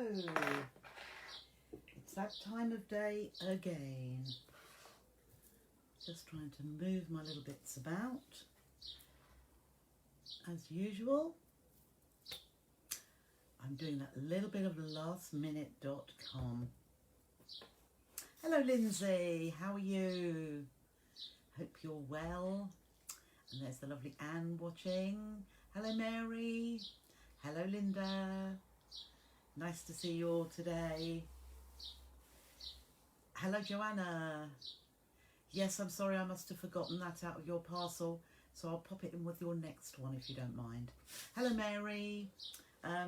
It's that time of day again. Just trying to move my little bits about. As usual, I'm doing that little bit of lastminute.com. Hello Lindsay, how are you? Hope you're well. And there's the lovely Anne watching. Hello Mary. Hello Linda. Nice to see you all today. Hello Joanna. Yes, I'm sorry, I must have forgotten that out of your parcel, so I'll pop it in with your next one if you don't mind. Hello Mary.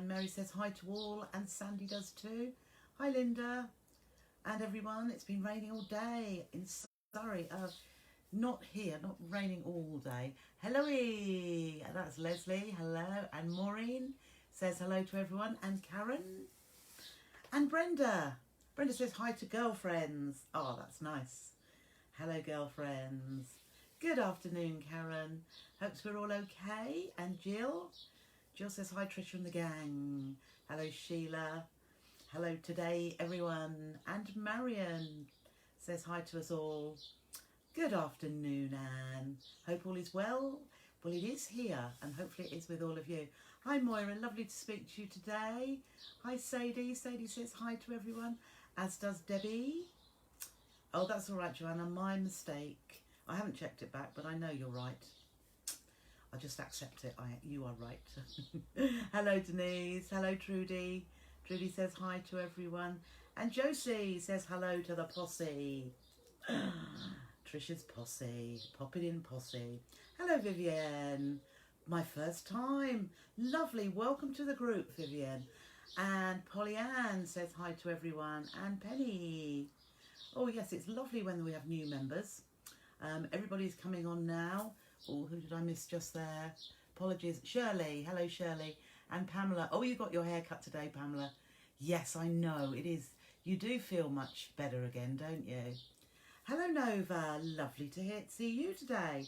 Mary says hi to all, and Sandy does too. Hi Linda and everyone. It's been raining all day in Surrey. Not here, not raining all day. Hello, that's Leslie. Hello, and Maureen says hello to everyone, and Karen and Brenda. Brenda says hi to girlfriends. Oh, that's nice. Hello, girlfriends. Good afternoon, Karen. Hopes we're all okay. And Jill says hi, Trisha and the gang. Hello, Sheila. Hello today, everyone. And Marion says hi to us all. Good afternoon, Anne. Hope all is well. Well, it is here, and hopefully it is with all of you. Hi, Moira. Lovely to speak to you today. Hi, Sadie. Sadie says hi to everyone, as does Debbie. Oh, that's all right, Joanna. My mistake. I haven't checked it back, but I know you're right. I'll just accept it. You are right. Hello, Denise. Hello, Trudy. Trudy says hi to everyone. And Josie says hello to the posse. Trisha's posse. Pop it in, posse. Hello, Vivienne. My first time. Lovely. Welcome to the group, Vivienne. And Pollyanne says hi to everyone. And Penny. Oh, yes, it's lovely when we have new members. Everybody's coming on now. Oh, who did I miss just there? Apologies. Shirley. Hello, Shirley. And Pamela. Oh, you got your hair cut today, Pamela. Yes, I know. It is. You do feel much better again, don't you? Hello, Nova. Lovely to see you today.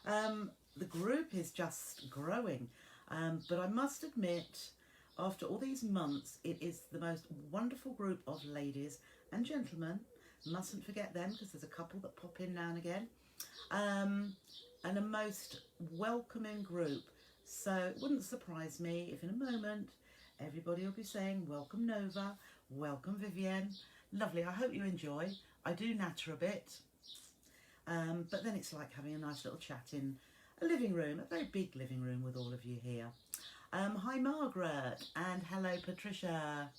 The group is just growing. But I must admit, after all these months, it is the most wonderful group of ladies and gentlemen. Mustn't forget them, because there's a couple that pop in now and again. And a most welcoming group. So it wouldn't surprise me if in a moment everybody will be saying, welcome Nova, welcome Vivienne. Lovely, I hope you enjoy. I do natter a bit. But then it's like having a nice little chat in a living room, a very big living room with all of you here. Hi Margaret, and hello Patricia.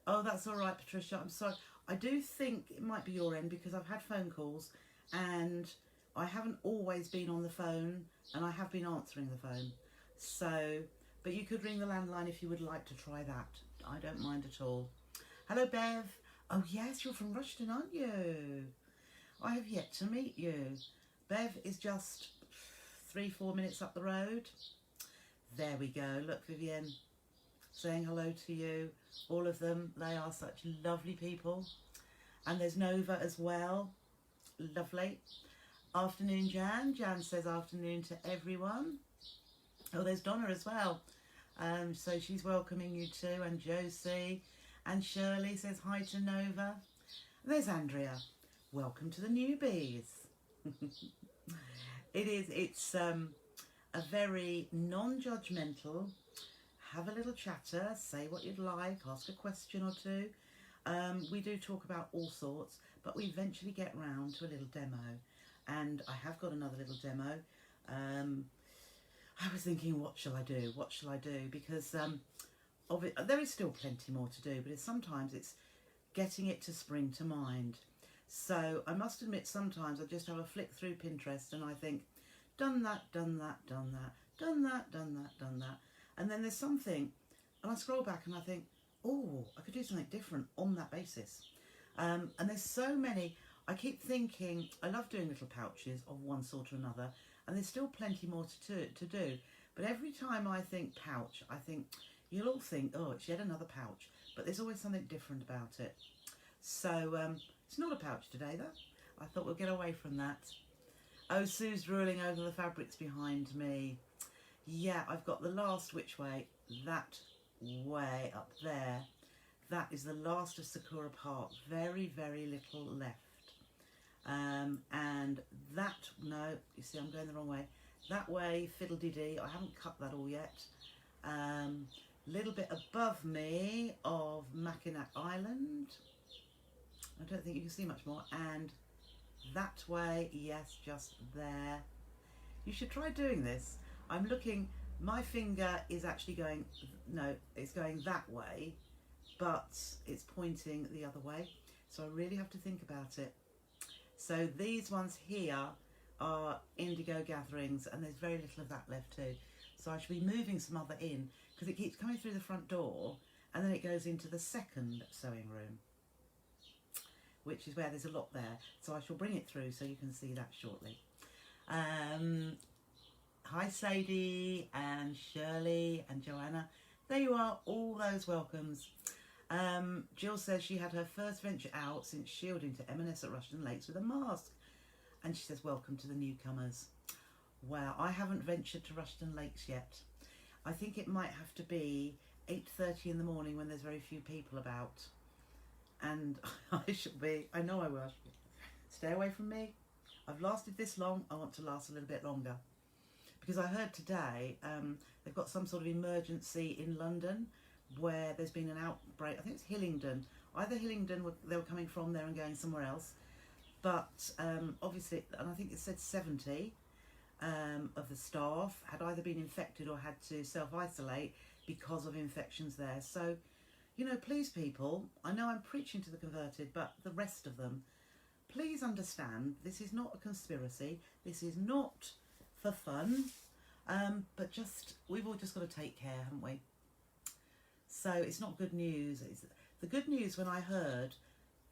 Oh, that's all right, Patricia. I'm sorry. I do think it might be your end, because I've had phone calls and I haven't always been on the phone, and I have been answering the phone. So, but you could ring the landline if you would like to try that. I don't mind at all. Hello, Bev. Oh, yes, you're from Rushden, aren't you? I have yet to meet you. Bev is just 3-4 minutes up the road. There we go. Look, Vivienne saying hello to you. All of them, they are such lovely people. And there's Nova as well. Lovely. Afternoon, Jan. Jan says afternoon to everyone. Oh, there's Donna as well. So she's welcoming you too. And Josie. And Shirley says hi to Nova. There's Andrea. Welcome to the newbies. It's a very non-judgmental, have a little chatter, say what you'd like, ask a question or two. We do talk about all sorts, but we eventually get round to a little demo. And I have got another little demo. I was thinking, what shall I do? What shall I do? Because there is still plenty more to do, but sometimes it's getting it to spring to mind. So I must admit, sometimes I just have a flick through Pinterest and I think, done that, done that, done that, done that, done that, done that. And then there's something, and I scroll back and I think, oh, I could do something different on that basis. And there's so many. I keep thinking, I love doing little pouches of one sort or another, and there's still plenty more to do. But every time I think pouch, I think, you'll all think, oh, it's yet another pouch. But there's always something different about it. So it's not a pouch today, though. I thought we'll get away from that. Oh, Sue's ruling over the fabrics behind me. Yeah, I've got the last which way, that way up there. That is the last of Sakura Park. Very, very little left. And that, no, you see I'm going the wrong way. That way, fiddle-dee-dee, I haven't cut that all yet. Little bit above me of Mackinac Island. I don't think you can see much more. And that way, yes, just there. You should try doing this. I'm looking, my finger is actually going, no, it's going that way, but it's pointing the other way. So I really have to think about it. So these ones here are indigo gatherings, and there's very little of that left too. So I should be moving some other in, because it keeps coming through the front door, and then it goes into the second sewing room, which is where there's a lot there. So I shall bring it through so you can see that shortly. Hi Sadie and Shirley and Joanna. There you are, all those welcomes. Jill says she had her first venture out since shielding to M&S at Rushden Lakes with a mask. And she says, welcome to the newcomers. Wow, I haven't ventured to Rushden Lakes yet. I think it might have to be 8:30 in the morning when there's very few people about. And I should be, I know I will. Stay away from me. I've lasted this long, I want to last a little bit longer. Because I heard today they've got some sort of emergency in London where there's been an outbreak. I think it's Hillingdon. Either Hillingdon, they were coming from there and going somewhere else. But obviously, and I think it said 70 of the staff had either been infected or had to self-isolate because of infections there. So, you know, please people, I know I'm preaching to the converted, but the rest of them, please understand, this is not a conspiracy. This is not for fun, but just, we've all just got to take care, haven't we? So it's not good news. It's the good news when I heard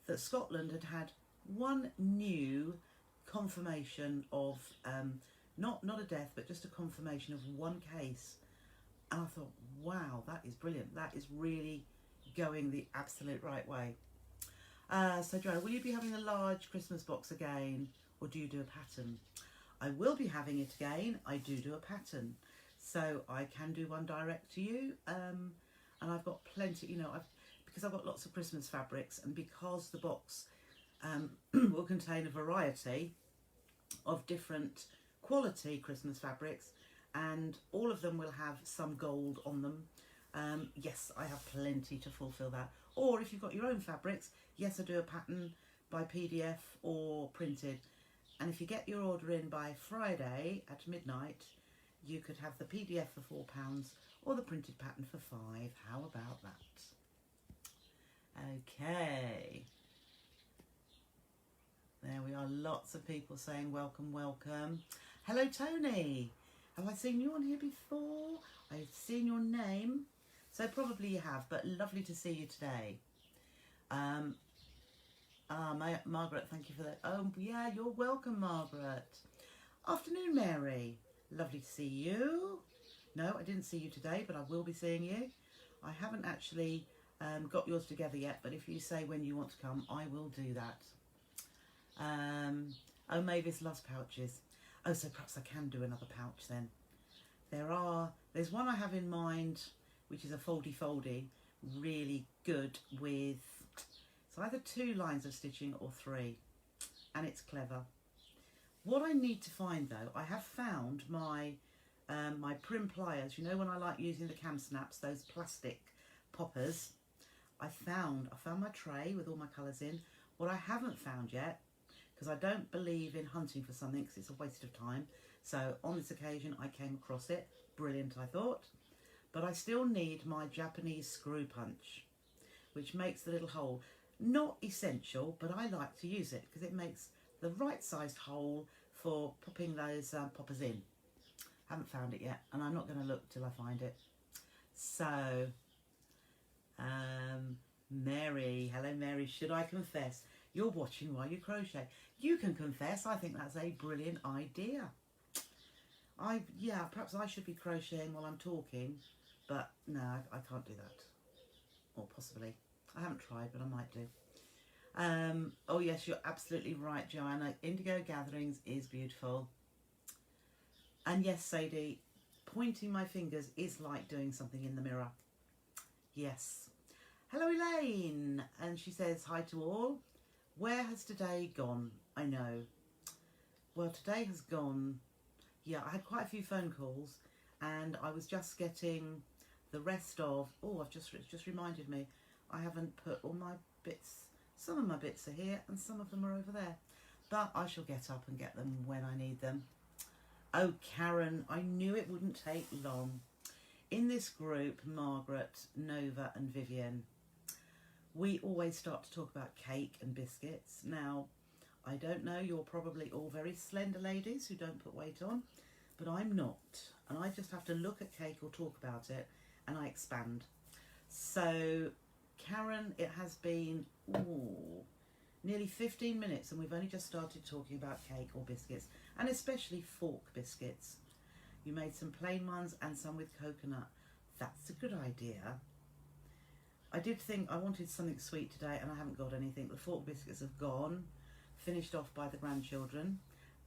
that Scotland had had one new confirmation of, not a death, but just a confirmation of one case. And I thought, wow, that is brilliant. That is really going the absolute right way. So Joanna, will you be having a large Christmas box again, or do you do a pattern? I will be having it again. I do a pattern. So I can do one direct to you. And I've got plenty, you know, because I've got lots of Christmas fabrics, and because the box will contain a variety of different quality Christmas fabrics, and all of them will have some gold on them. Yes, I have plenty to fulfill that. Or if you've got your own fabrics, yes, I do a pattern by PDF or printed. And if you get your order in by Friday at midnight, you could have the PDF for £4 or the printed pattern for £5. How about that? Okay. There we are. Lots of people saying welcome, welcome. Hello, Tony. Have I seen you on here before? I've seen your name. So probably you have, but lovely to see you today. Margaret, thank you for that. Oh, yeah, you're welcome, Margaret. Afternoon, Mary. Lovely to see you. No, I didn't see you today, but I will be seeing you. I haven't actually got yours together yet, but if you say when you want to come, I will do that. Oh, Mavis loves pouches. Oh, so perhaps I can do another pouch then. There's one I have in mind, which is a foldy, really good with, it's either 2 lines of stitching or 3, and it's clever. What I need to find though, I have found my my prim pliers. You know, when I like using the cam snaps, those plastic poppers. I found my tray with all my colours in. What I haven't found yet, because I don't believe in hunting for something because it's a waste of time. So on this occasion I came across it. Brilliant, I thought. But I still need my Japanese screw punch, which makes the little hole. Not essential, but I like to use it because it makes the right sized hole for popping those poppers in. Haven't found it yet, and I'm not going to look till I find it. So, Mary, hello Mary, should I confess? You're watching while you crochet. You can confess. I think that's a brilliant idea. Yeah, perhaps I should be crocheting while I'm talking, but no, I can't do that. Or possibly. I haven't tried, but I might do. Oh yes, you're absolutely right, Joanna. Indigo Gatherings is beautiful. And yes, Sadie, pointing my fingers is like doing something in the mirror. Yes. Hello Elaine, and she says hi to all. Where has today gone? I know. Well, today has gone. Yeah, I had quite a few phone calls, and I was just getting the rest of. Oh, it's just reminded me. I haven't put all my bits. Some of my bits are here, and some of them are over there. But I shall get up and get them when I need them. Oh, Karen, I knew it wouldn't take long. In this group, Margaret, Nova and Vivian, we always start to talk about cake and biscuits. Now, I don't know, you're probably all very slender ladies who don't put weight on, but I'm not. And I just have to look at cake or talk about it, and I expand. So, Karen, it has been nearly 15 minutes, and we've only just started talking about cake or biscuits, and especially fork biscuits. You made some plain ones and some with coconut. That's a good idea. I did think I wanted something sweet today, and I haven't got anything. The fork biscuits have gone, finished off by the grandchildren,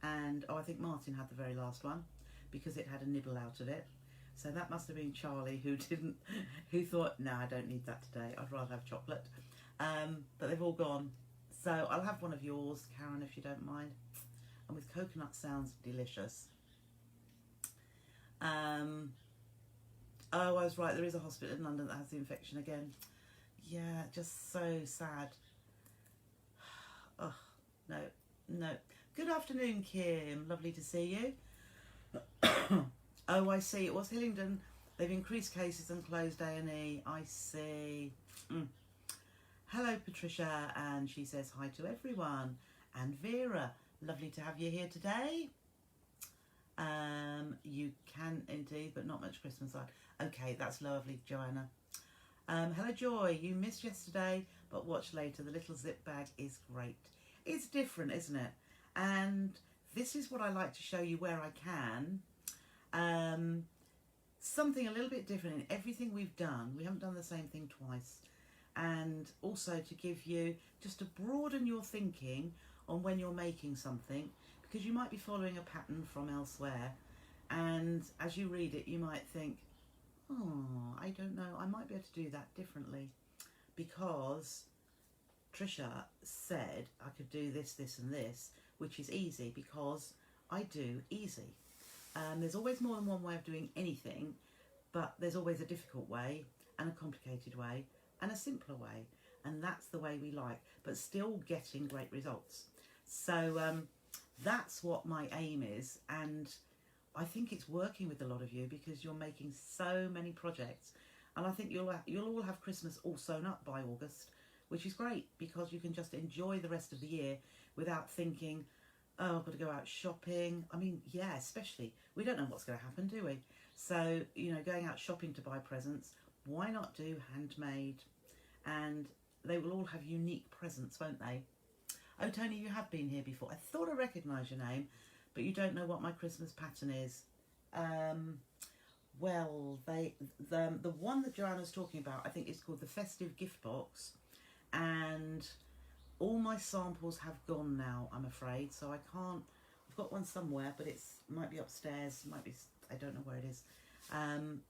and I think Martin had the very last one because it had a nibble out of it. So that must have been Charlie who thought, no, I don't need that today. I'd rather have chocolate. But they've all gone. So I'll have one of yours, Karen, if you don't mind. And with coconut sounds delicious. Oh, I was right. There is a hospital in London that has the infection again. Yeah, just so sad. Oh, no. Good afternoon, Kim. Lovely to see you. Oh, I see. It was Hillingdon. They've increased cases and closed A&E. I see. Hello, Patricia. And she says hi to everyone. And Vera, lovely to have you here today. You can indeed, but not much Christmas side. Okay, that's lovely, Joanna. Hello, Joy. You missed yesterday, but watch later. The little zip bag is great. It's different, isn't it? And this is what I like to show you where I can. Something a little bit different in everything we've done. We haven't done the same thing twice. And also to give you, just to broaden your thinking on when you're making something, because you might be following a pattern from elsewhere, and as you read it you might think, oh, I don't know, I might be able to do that differently, because Trisha said I could do this, this and this, which is easy because I do easy. There's always more than one way of doing anything, but there's always a difficult way and a complicated way and a simpler way, and that's the way we like, but still getting great results. So that's what my aim is, and I think it's working with a lot of you because you're making so many projects, and I think you'll all have Christmas all sewn up by August, which is great because you can just enjoy the rest of the year without thinking, oh, I've got to go out shopping. I mean, yeah, especially, we don't know what's going to happen, do we? So, you know, going out shopping to buy presents, why not do handmade? And they will all have unique presents, won't they? Oh, Tony, you have been here before. I thought I recognised your name, but you don't know what my Christmas pattern is. Well, the one that Joanna's talking about, I think it's called the Festive Gift Box, and all my samples have gone now, I'm afraid, so I can't. I've got one somewhere, but might be upstairs, might be, I don't know where it is,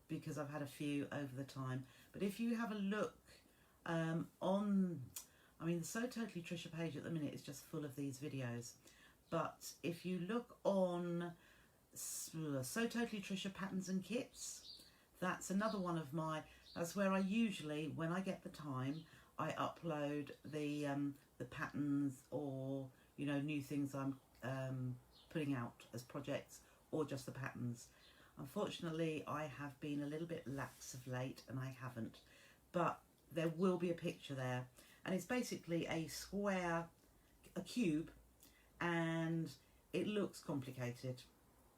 because I've had a few over the time. But if you have a look on, I mean, the So Totally Trisha page at the minute is just full of these videos, but if you look on So Totally Trisha Patterns and Kits, that's another one of my, that's where I usually, when I get the time, I upload the patterns, or, you know, new things I'm putting out as projects, or just the patterns. Unfortunately, I have been a little bit lax of late, and I haven't, but there will be a picture there, and it's basically a square, a cube, and it looks complicated.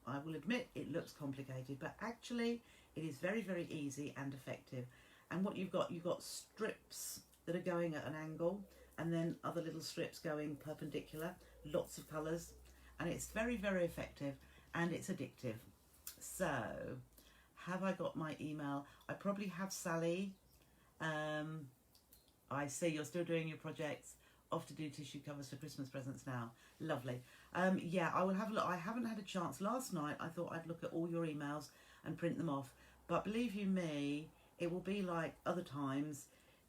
I will admit it looks complicated, but actually it is very, very easy and effective. And what you've got strips that are going at an angle, and then other little strips going perpendicular, lots of colours, and it's very, very effective, and it's addictive. So, have I got my email? I probably have, Sally. I see you're still doing your projects. Off to do tissue covers for Christmas presents now. Lovely. Yeah, I will have a look. I haven't had a chance. Last night I thought I'd look at all your emails and print them off, but believe you me, it will be like other times.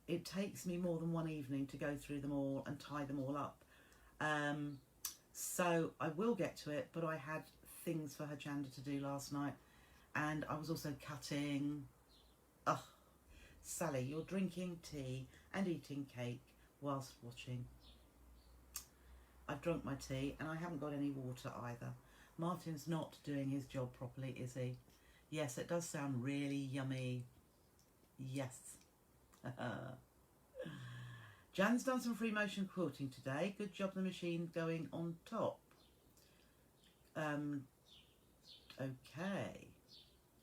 it takes me more than one evening to go through them all and tie them all up. So I will get to it, but I had things for Hajanda to do last night, and I was also cutting. Oh, Sally, you're drinking tea and eating cake whilst watching. I've drunk my tea and I haven't got any water either. Martin's not doing his job properly, is he? Yes, it does sound really yummy. Yes. Jan's done some free motion quilting today. Good job, the machine going on top. Okay.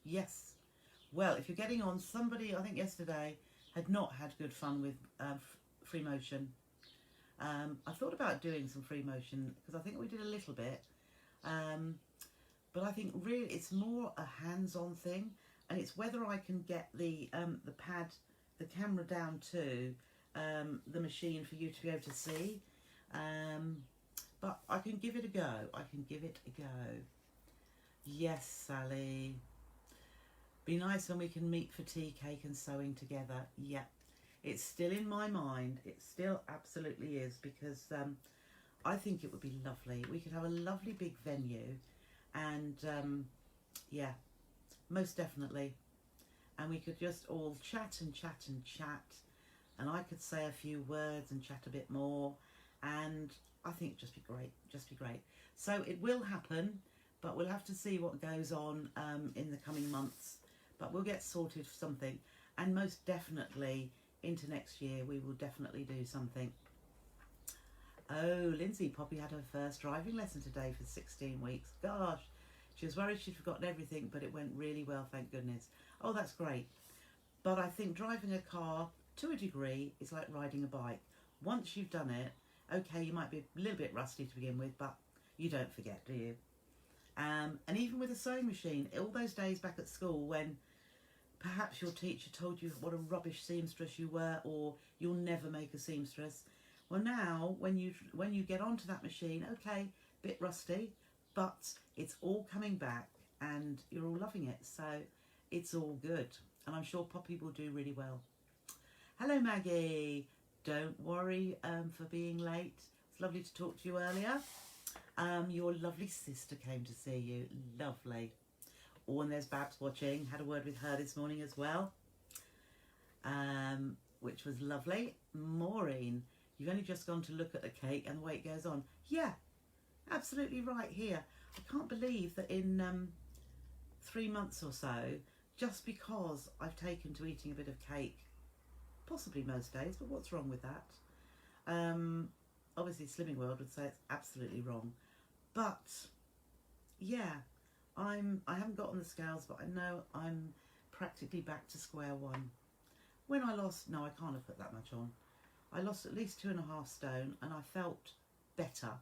Yes. Well, if you're getting on, somebody, I think yesterday, had not had good fun with free motion. I thought about doing some free motion because I think we did a little bit. But I think really it's more a hands-on thing, and it's whether I can get the pad, the camera down to the machine for you to be able to see. But I can give it a go. I can give it a go. Yes, Sally. Be nice when we can meet for tea, cake and sewing together. Yeah, it's still in my mind. It still absolutely is, because I think it would be lovely. We could have a lovely big venue, and yeah, most definitely. And we could just all chat and chat and chat, and I could say a few words and chat a bit more, and I think it'd just be great, just be great. So it will happen, but we'll have to see what goes on in the coming months. But we'll get sorted for something, and most definitely into next year we will definitely do something. Oh, Lindsay, Poppy had her first driving lesson today for 16 weeks. Gosh, she was worried she'd forgotten everything, but it went really well, thank goodness. Oh, that's great. But I think driving a car, to a degree, is like riding a bike. Once you've done it, okay, you might be a little bit rusty to begin with, but you don't forget, do you? And even with a sewing machine, all those days back at school when perhaps your teacher told you what a rubbish seamstress you were, or you'll never make a seamstress. Well, now when you get onto that machine, okay, bit rusty, but it's all coming back and you're all loving it, so it's all good. And I'm sure Poppy will do really well. Hello, Maggie. Don't worry for being late. It's lovely to talk to you earlier. Your lovely sister came to see you. Lovely. Oh, and there's Babs watching. Had a word with her this morning as well, which was lovely. Maureen, you've only just gone to look at the cake and the way it goes on. Yeah, absolutely right here. I can't believe that in 3 months or so, just because I've taken to eating a bit of cake, possibly most days, but what's wrong with that? Obviously Slimming World would say it's absolutely wrong. But yeah, I haven't got on the scales, but I know I'm practically back to square one. When I lost, no, I can't have put that much on. I lost at least 2.5 stone and I felt better.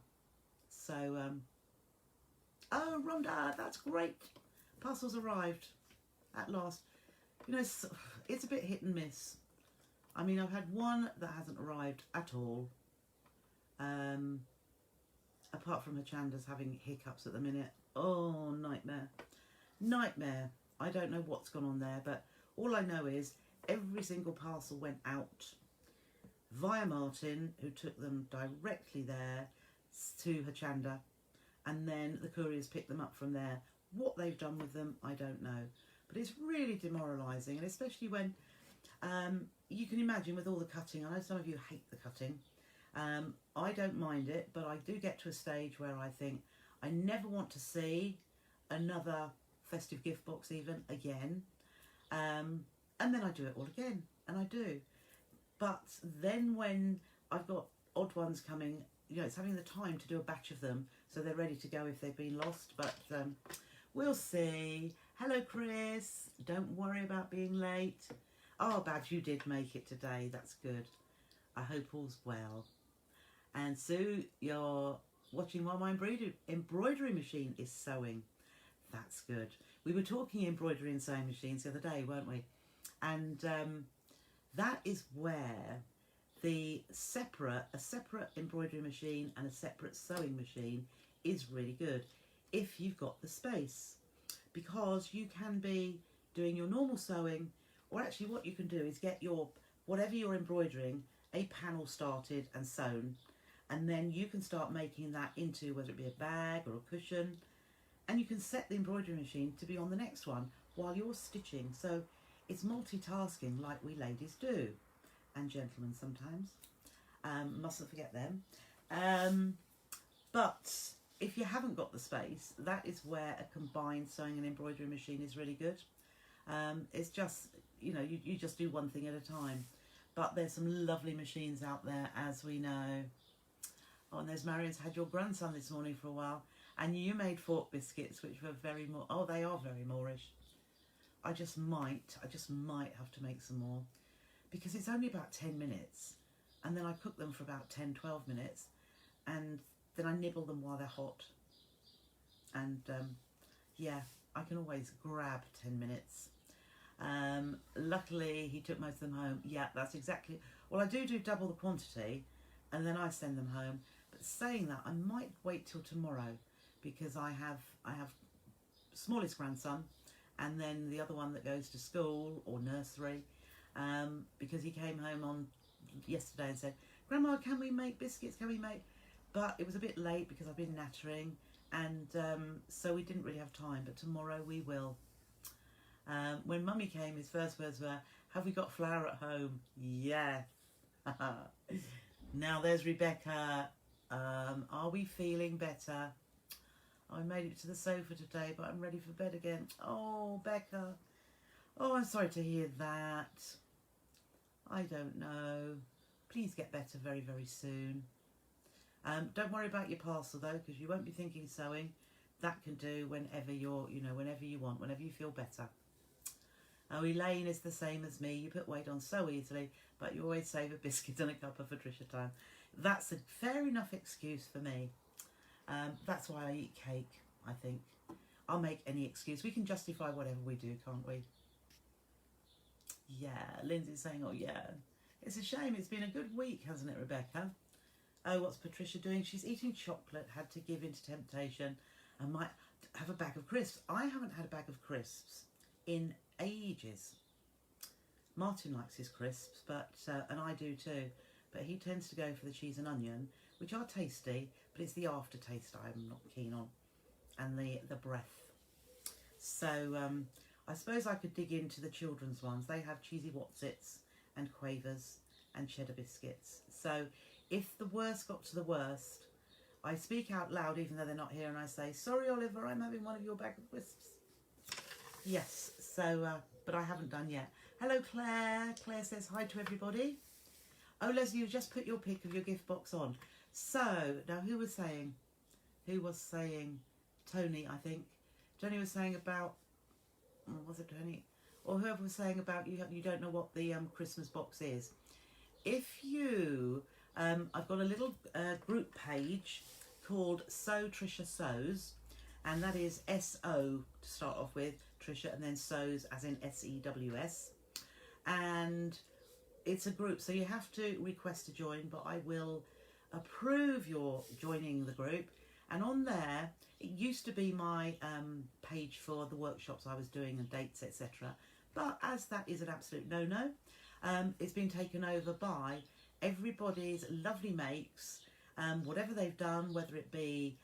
So, oh, Rhonda, that's great. Parcel's arrived at last. You know, it's a bit hit and miss. I mean, I've had one that hasn't arrived at all. Apart from Hachanda's having hiccups at the minute. Oh, nightmare. Nightmare. I don't know what's gone on there, but all I know is every single parcel went out via Martin, who took them directly there to Hachanda, and then the couriers picked them up from there. What they've done with them, I don't know. But it's really demoralising, and especially when you can imagine with all the cutting. I know some of you hate the cutting. I don't mind it, but I do get to a stage where I think I never want to see another festive gift box even again. And then I do it all again, and I do. But then when I've got odd ones coming, you know, it's having the time to do a batch of them so they're ready to go if they've been lost. But we'll see. Hello, Chris. Don't worry about being late. Oh, Babs, you did make it today. That's good. I hope all's well. And Sue, you're watching while my embroidery machine is sewing. That's good. We were talking embroidery and sewing machines the other day, weren't we? And that is where a separate embroidery machine and a separate sewing machine is really good if you've got the space, because you can be doing your normal sewing, or actually what you can do is get your whatever you're embroidering, a panel started and sewn, and then you can start making that into, whether it be a bag or a cushion, and you can set the embroidery machine to be on the next one while you're stitching. So it's multitasking like we ladies do, and gentlemen sometimes. Mustn't forget them. But if you haven't got the space, that is where a combined sewing and embroidery machine is really good. It's just, you know, you just do one thing at a time. But there's some lovely machines out there, as we know. Oh, and there's Marion's had your grandson this morning for a while, and you made fork biscuits, which were very more. Oh, they are very Moorish. I just might have to make some more, because it's only about 10 minutes, and then I cook them for about 10-12 minutes, and then I nibble them while they're hot. And yeah, I can always grab 10 minutes. Luckily he took most of them home. Yeah, that's exactly, well, I do double the quantity, and then I send them home. But saying that, I might wait till tomorrow, because I have smallest grandson, and then the other one that goes to school or nursery, because he came home on yesterday and said, Grandma, can we make biscuits, can we make, but it was a bit late because I've been nattering, and so we didn't really have time, but tomorrow we will. When Mummy came, his first words were, have we got flour at home? Yes. Now there's Rebecca. Are we feeling better? I made it to the sofa today, but I'm ready for bed again. Oh, Becca. Oh, I'm sorry to hear that. I don't know. Please get better very, very soon. Don't worry about your parcel though, because you won't be thinking sewing. That can do whenever you're, you know, whenever you want, whenever you feel better. Oh, Elaine is the same as me. You put weight on so easily, but you always save a biscuit and a cuppa for Trisha time. That's a fair enough excuse for me. That's why I eat cake, I think. I'll make any excuse. We can justify whatever we do, can't we? Yeah, Lindsay's saying, oh yeah. It's a shame. It's been a good week, hasn't it, Rebecca? Oh, what's Patricia doing? She's eating chocolate, had to give in to temptation, and might have a bag of crisps. I haven't had a bag of crisps in ages. Martin likes his crisps, but and I do too, but he tends to go for the cheese and onion, which are tasty, but it's the aftertaste I'm not keen on, and the breath. So I suppose I could dig into the children's ones. They have cheesy Wotsits and Quavers and cheddar biscuits. So if the worst got to the worst, I speak out loud even though they're not here, and I say, sorry Oliver, I'm having one of your bag of crisps. Yes, so but I haven't done yet. Hello Claire. Claire says hi to everybody. Oh Leslie, you just put your pic of your gift box on. So now who was saying Tony, I think. Tony was saying about, was it Tony? Or whoever was saying about you don't know what the Christmas box is. If you, I've got a little group page called Sew Trisha Sews, and that is S-O to start off with, Trisha, and then Sews as in S-E-W-S. And it's a group, so you have to request to join, but I will approve your joining the group. And on there, it used to be my page for the workshops I was doing and dates, etc. But as that is an absolute no-no, it's been taken over by everybody's lovely makes, whatever they've done, whether it be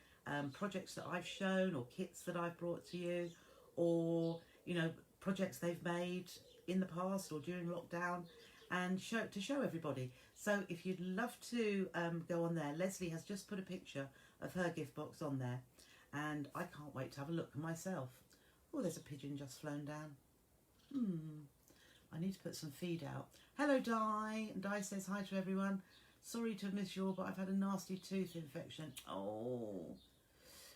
projects that I've shown or kits that I've brought to you, or, you know, projects they've made in the past or during lockdown, and to show everybody. So if you'd love to go on there, Leslie has just put a picture of her gift box on there, and I can't wait to have a look myself. Oh, there's a pigeon just flown down. I need to put some feed out. Hello Di, and Di says hi to everyone. Sorry to have missed you all, but I've had a nasty tooth infection. Oh,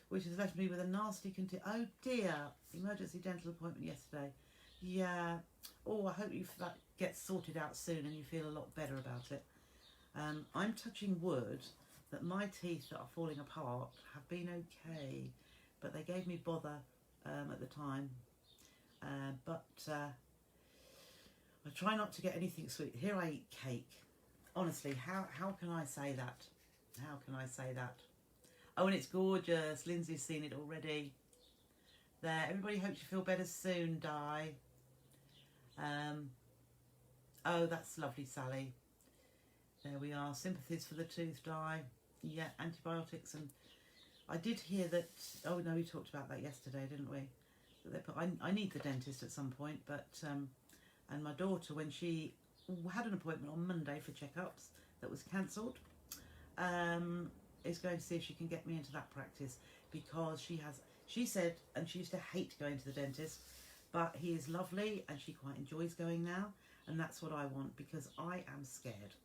which has left me with a nasty oh dear, emergency dental appointment yesterday. Yeah. Oh, I hope that gets sorted out soon and you feel a lot better about it. I'm touching wood that my teeth that are falling apart have been okay, but they gave me bother at the time. But I try not to get anything sweet. Here I eat cake. Honestly, how can I say that? How can I say that? Oh, and it's gorgeous. Lindsay's seen it already. There. Everybody hopes you feel better soon, Di. Oh, that's lovely, Sally. There we are. Sympathies for the tooth die. Yeah, antibiotics. And I did hear that, oh no, we talked about that yesterday, didn't we? I need the dentist at some point, but and my daughter, when she had an appointment on Monday for checkups that was cancelled, is going to see if she can get me into that practice, because she said, and she used to hate going to the dentist, but he is lovely and she quite enjoys going now, and that's what I want, because I am scared.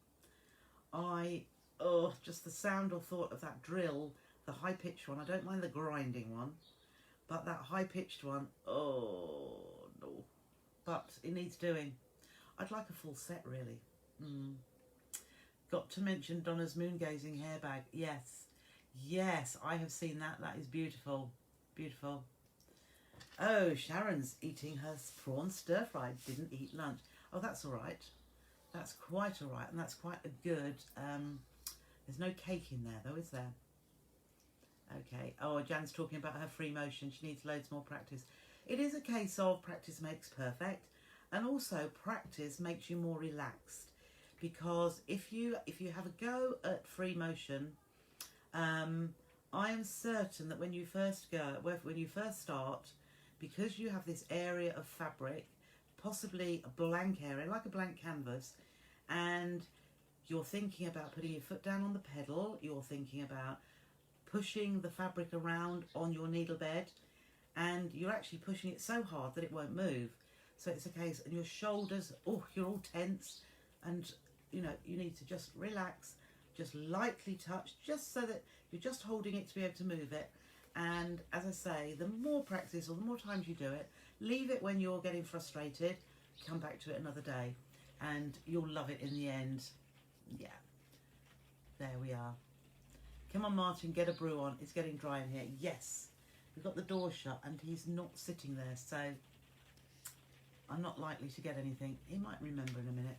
Just the sound or thought of that drill, the high-pitched one, I don't mind the grinding one, but that high-pitched one, oh no. But it needs doing. I'd like a full set, really. Got to mention Donna's moon-gazing hair bag. Yes. Yes, I have seen that. That is beautiful. Beautiful. Oh, Sharon's eating her prawn stir-fry. Didn't eat lunch. Oh, that's all right. That's quite all right. And that's quite a good... there's no cake in there, though, is there? Okay. Oh, Jan's talking about her free motion. She needs loads more practice. It is a case of practice makes perfect, and also practice makes you more relaxed, because if you have a go at free motion, I am certain that when you first start, because you have this area of fabric, possibly a blank area, like a blank canvas, and you're thinking about putting your foot down on the pedal, you're thinking about pushing the fabric around on your needle bed, and you're actually pushing it so hard that it won't move. So it's a case, and your shoulders, oh, you're all tense, and you know, you need to just relax, just lightly touch, just so that you're just holding it to be able to move it. And as I say, the more practice or the more times you do it, leave it when you're getting frustrated, come back to it another day, and you'll love it in the end. Yeah, there we are. Come on, Martin, get a brew on. It's getting dry in here. Yes, we've got the door shut and he's not sitting there, so I'm not likely to get anything. He might remember in a minute.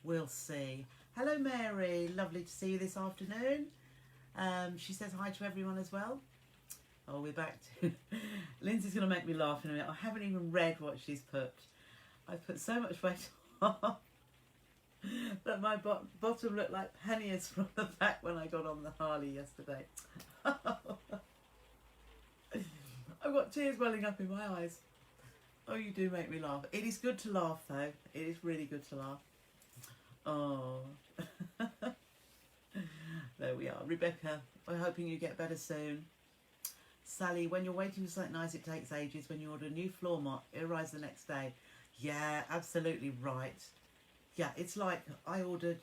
We'll see. Hello, Mary. Lovely to see you this afternoon. She says hi to everyone as well. Oh, we're back to... Lindsay's going to make me laugh in a minute. I haven't even read what she's put. I've put so much weight on that my bottom looked like panniers from the back when I got on the Harley yesterday. I've got tears welling up in my eyes. Oh, you do make me laugh. It is good to laugh, though. It is really good to laugh. Oh. There we are. Rebecca, we're hoping you get better soon. Sally, when you're waiting for something nice, it takes ages. When you order a new floor mat, it arrives the next day. Yeah, absolutely right. Yeah, it's like I ordered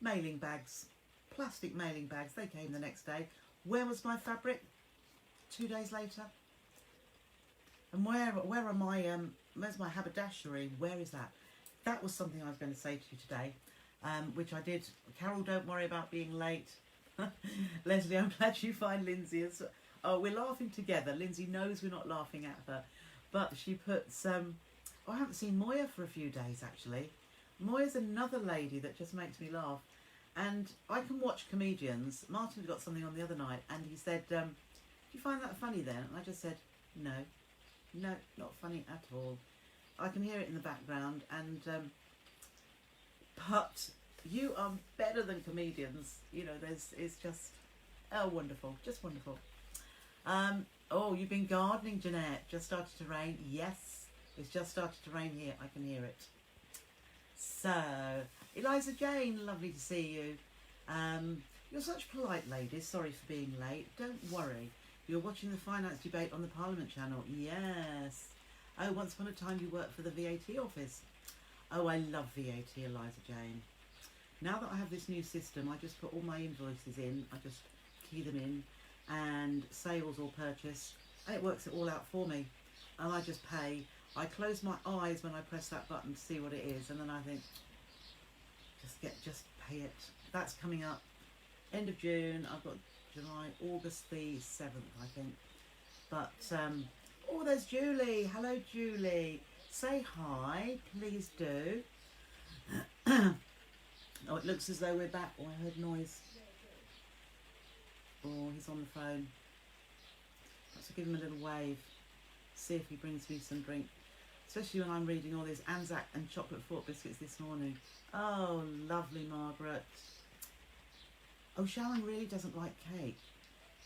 mailing bags, plastic mailing bags. They came the next day. Where was my fabric? 2 days later. And where are my where's my haberdashery? Where is that? That was something I was going to say to you today, which I did. Carol, don't worry about being late. Leslie, I'm glad you find Lindsay as... Oh, we're laughing together. Lindsay knows we're not laughing at her, but she puts... Oh, I haven't seen Moya for a few days, actually. Moya's another lady that just makes me laugh. And I can watch comedians. Martin got something on the other night, and he said, do you find that funny then? And I just said, no, not funny at all. I can hear it in the background, and but you are better than comedians. You know, it's just, oh, wonderful, just wonderful. Oh, you've been gardening, Jeanette. Just started to rain. Yes, it's just started to rain here. I can hear it. So, Eliza Jane, lovely to see you. You're such polite ladies. Sorry for being late. Don't worry. You're watching the finance debate on the Parliament channel. Yes. Oh, once upon a time you worked for the VAT office. Oh, I love VAT, Eliza Jane. Now that I have this new system, I just put all my invoices in. I just key them in, and sales or purchase, and it works it all out for me. And I just pay. I close my eyes when I press that button to see what it is, and then I think, just pay it. That's coming up end of June. I've got July, August the 7th, I think. But oh, there's Julie. Hello, Julie. Say hi, please do. Oh, it looks as though we're back. Oh, I heard noise. Oh, he's on the phone. Let's give him a little wave. See if he brings me some drink. especially when I'm reading all these Anzac and chocolate fork biscuits this morning. Oh, lovely, Margaret. Oh, Sharon really doesn't like cake.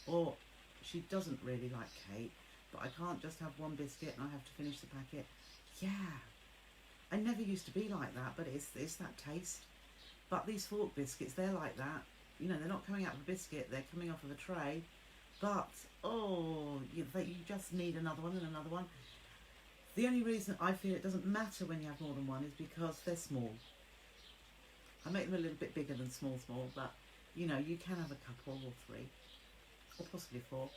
Or she doesn't really like cake, but I can't just have one biscuit and I have to finish the packet. Yeah, I never used to be like that, but it's that taste. But these fork biscuits, they're like that. You know, they're not coming out of a biscuit, they're coming off of a tray. But, oh, you just need another one and another one. The only reason I feel it doesn't matter when you have more than one is because they're small. I make them a little bit bigger than small, but, you know, you can have a couple or three. Or possibly four.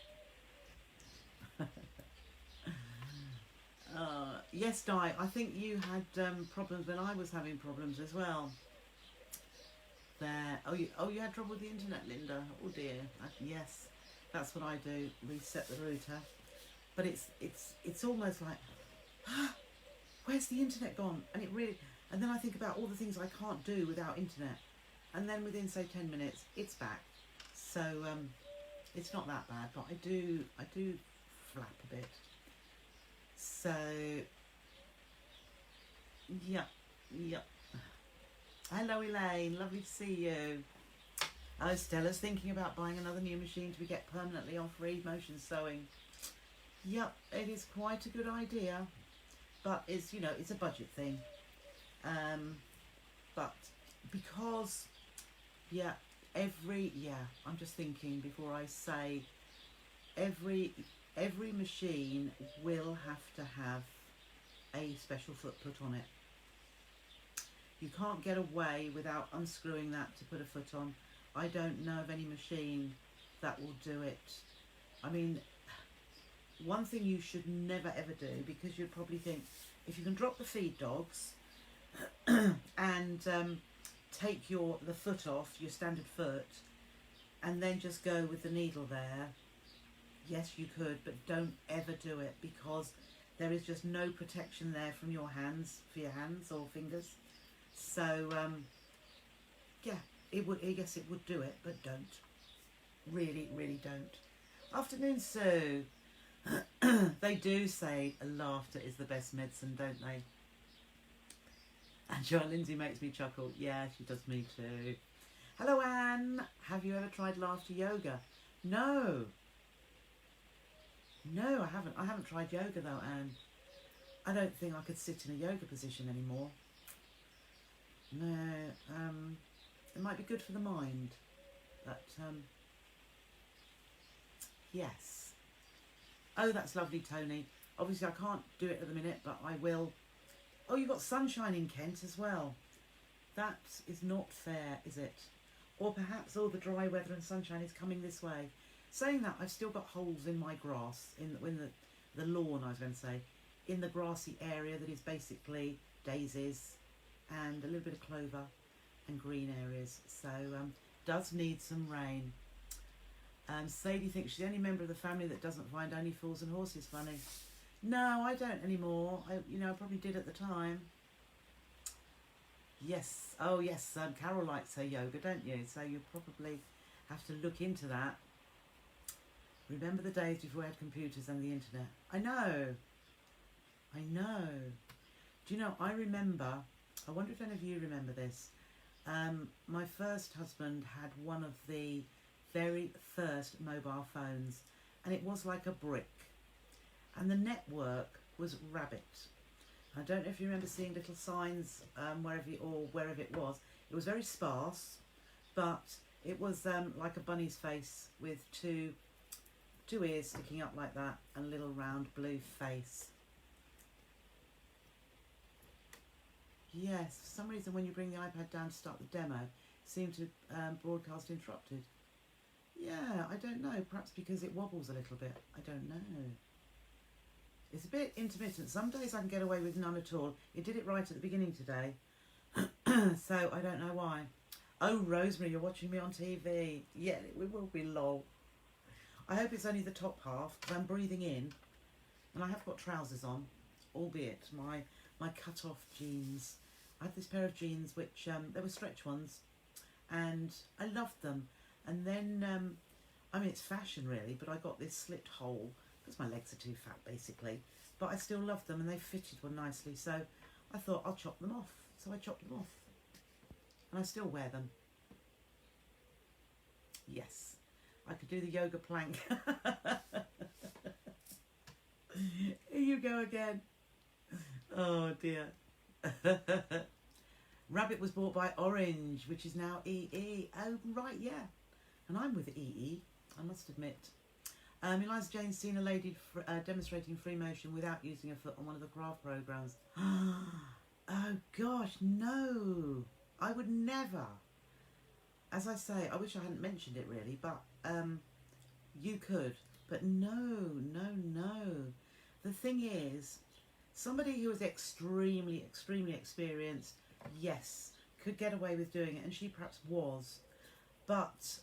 Yes, Di, I think you had problems when I was having problems as well. There. Oh, you had trouble with the internet, Linda. Oh dear. Yes, that's what I do. Reset the router. But it's almost like, where's the internet gone? And it really. And then I think about all the things I can't do without internet. And then within say 10 minutes, it's back. So it's not that bad, but I do flap a bit. So yeah. Hello Elaine, lovely to see you. Oh, Stella's thinking about buying another new machine to get permanently on free motion sewing. Yep, it is quite a good idea, but it's, you know, it's a budget thing. But because, I'm just thinking before I say, every machine will have to have a special foot put on it. You can't get away without unscrewing that to put a foot on. I don't know of any machine that will do it. I mean, one thing you should never ever do, because you'd probably think, if you can drop the feed dogs and take the foot off, your standard foot, and then just go with the needle there, yes you could, but don't ever do it, because there is just no protection there from your hands, for your hands or fingers. So it would, yes it would do it, but don't. Really don't. Afternoon, Sue. They do say laughter is the best medicine, don't they? And Joanne Lindsay makes me chuckle. Yeah, she does me too. Hello, Anne. Have you ever tried laughter yoga? No, I haven't. I haven't tried yoga though, Anne. I don't think I could sit in a yoga position anymore. No, it might be good for the mind, but yes. Oh, that's lovely, Tony. Obviously, I can't do it at the minute, but I will. Oh, you've got sunshine in Kent as well. That is not fair, is it? Or perhaps all the dry weather and sunshine is coming this way. Saying that, I've still got holes in my grass, in the lawn, I was going to say, in the grassy area that is basically daisies and a little bit of clover and green areas. So does need some rain. Sadie thinks she's the only member of the family that doesn't find Only Fools and Horses funny. No, I don't anymore. I probably did at the time. Yes. Oh, yes. Carol likes her yoga, don't you? So you probably have to look into that. Remember the days before we had computers and the internet? I know. Do you know, I remember, I wonder if any of you remember this. My first husband had one of the very first mobile phones, and it was like a brick. And the network was rabbit. I don't know if you remember seeing little signs wherever it was. It was very sparse, but it was like a bunny's face with two ears sticking up like that and a little round blue face. Yes, for some reason when you bring the iPad down to start the demo, it seemed to broadcast interrupted. Yeah, I don't know. Perhaps because it wobbles a little bit. I don't know. It's a bit intermittent. Some days I can get away with none at all. It did it right at the beginning today. So I don't know why. Oh, Rosemary, you're watching me on TV. Yeah, we will be lol. I hope it's only the top half, because I'm breathing in. And I have got trousers on, albeit my cut-off jeans. I had this pair of jeans which, they were stretch ones, and I loved them. And then, I mean, it's fashion really, but I got this slit hole because my legs are too fat basically, but I still love them and they fitted one nicely, so I thought I'll chop them off. So I chopped them off and I still wear them. Yes, I could do the yoga plank. Here you go again. Oh dear. Rabbit was bought by Orange, which is now EE. Oh right, yeah. And I'm with EE, I must admit. Eliza Jane's seen a lady demonstrating free motion without using her foot on one of the craft programmes. Oh gosh, no. I would never. As I say, I wish I hadn't mentioned it really, but you could. But no. The thing is, somebody who is extremely experienced, yes, could get away with doing it, and she perhaps was. But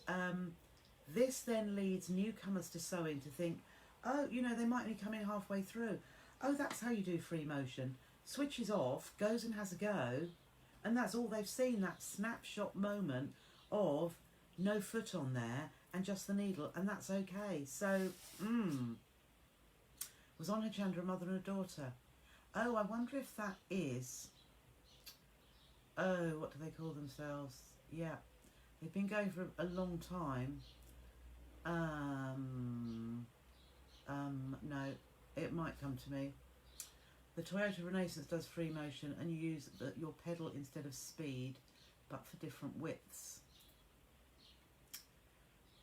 this then leads newcomers to sewing to think, oh, you know, they might only come in halfway through. Oh, that's how you do free motion. Switches off, goes and has a go, and that's all they've seen, that snapshot moment of no foot on there and just the needle, and that's okay. So, was on her Chandra, a mother and a daughter. Oh, I wonder if that is, oh, what do they call themselves? Yeah, they've been going for a long time. No, it might come to me. The Toyota Renaissance does free motion and you use your pedal instead of speed, but for different widths.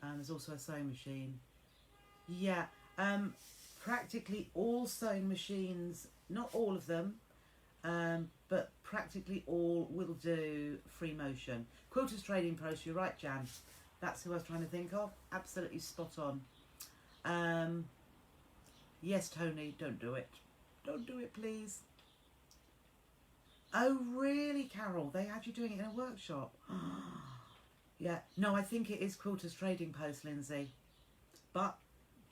And there's also a sewing machine. Yeah, practically all sewing machines, not all of them, but practically all will do free motion. Quilters Trading Pros, you're right, Jan. That's who I was trying to think of. Absolutely spot on. Yes, Tony, don't do it. Don't do it, please. Oh, really, Carol? They had you doing it in a workshop? Yeah. No, I think it is Quilters Trading Post, Lindsay. But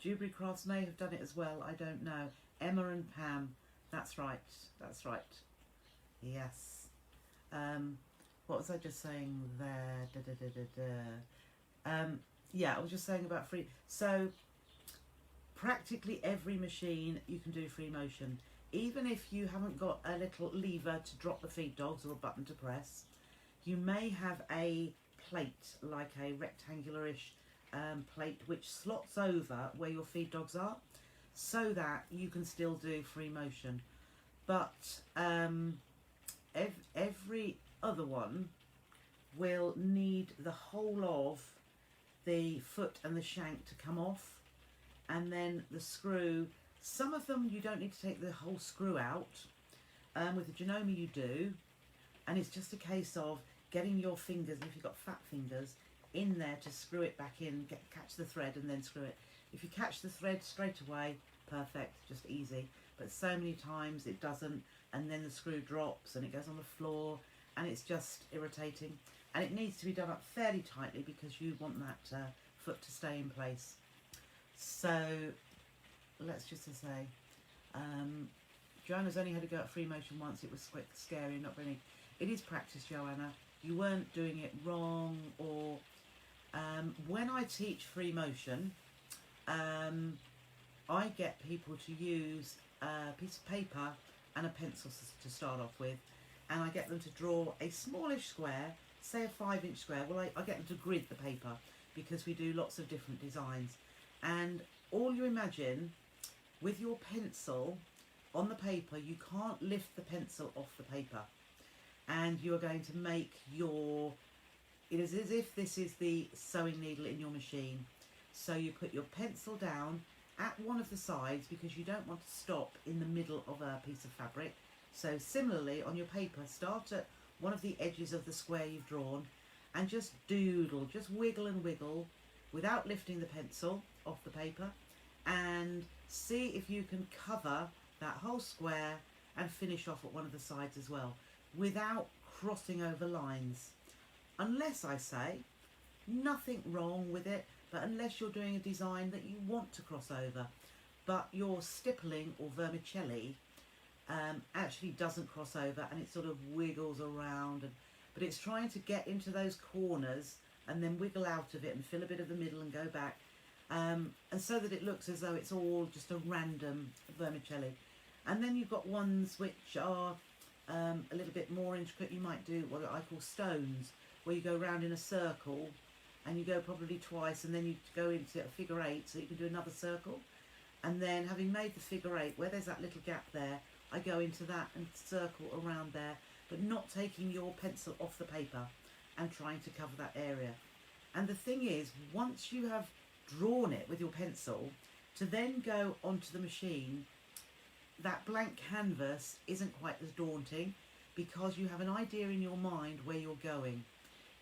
Dewberry Crafts may have done it as well. I don't know. Emma and Pam. That's right. That's right. Yes. What was I just saying there? Yeah, I was just saying about free. So practically every machine you can do free motion. Even if you haven't got a little lever to drop the feed dogs or a button to press, you may have a plate, like a rectangular-ish plate, which slots over where your feed dogs are, so that you can still do free motion. But every other one will need the whole of the foot and the shank to come off, and then the screw. Some of them you don't need to take the whole screw out. With the Janome you do, and it's just a case of getting your fingers, if you've got fat fingers, in there to screw it back in, catch the thread and then screw it. If you catch the thread straight away, perfect, just easy. But so many times it doesn't, and then the screw drops and it goes on the floor, and it's just irritating. And it needs to be done up fairly tightly because you want that foot to stay in place. So let's just say, Joanna's only had to go at free motion once. It was quite scary, not really. It is practice, Joanna. You weren't doing it wrong. Or when I teach free motion, I get people to use a piece of paper and a pencil to start off with, and I get them to draw a smallish square, say a 5-inch square. Well, I get them to grid the paper because we do lots of different designs, and all you imagine with your pencil on the paper, you can't lift the pencil off the paper, and you are going to make your, it is as if this is the sewing needle in your machine. So you put your pencil down at one of the sides because you don't want to stop in the middle of a piece of fabric. So similarly on your paper, start at one of the edges of the square you've drawn and just doodle, just wiggle and wiggle without lifting the pencil off the paper, and see if you can cover that whole square and finish off at one of the sides as well without crossing over lines. Unless, I say, nothing wrong with it, but unless you're doing a design that you want to cross over, but your stippling or vermicelli actually doesn't cross over, and it sort of wiggles around, but it's trying to get into those corners and then wiggle out of it and fill a bit of the middle and go back. and so that it looks as though it's all just a random vermicelli. And then you've got ones which are a little bit more intricate. You might do what I call stones, where you go round in a circle, and you go probably twice, and then you go into a figure 8, so you can do another circle. And then, having made the figure 8, where there's that little gap there, I go into that and circle around there, but not taking your pencil off the paper and trying to cover that area. And the thing is, once you have drawn it with your pencil, to then go onto the machine, that blank canvas isn't quite as daunting, because you have an idea in your mind where you're going.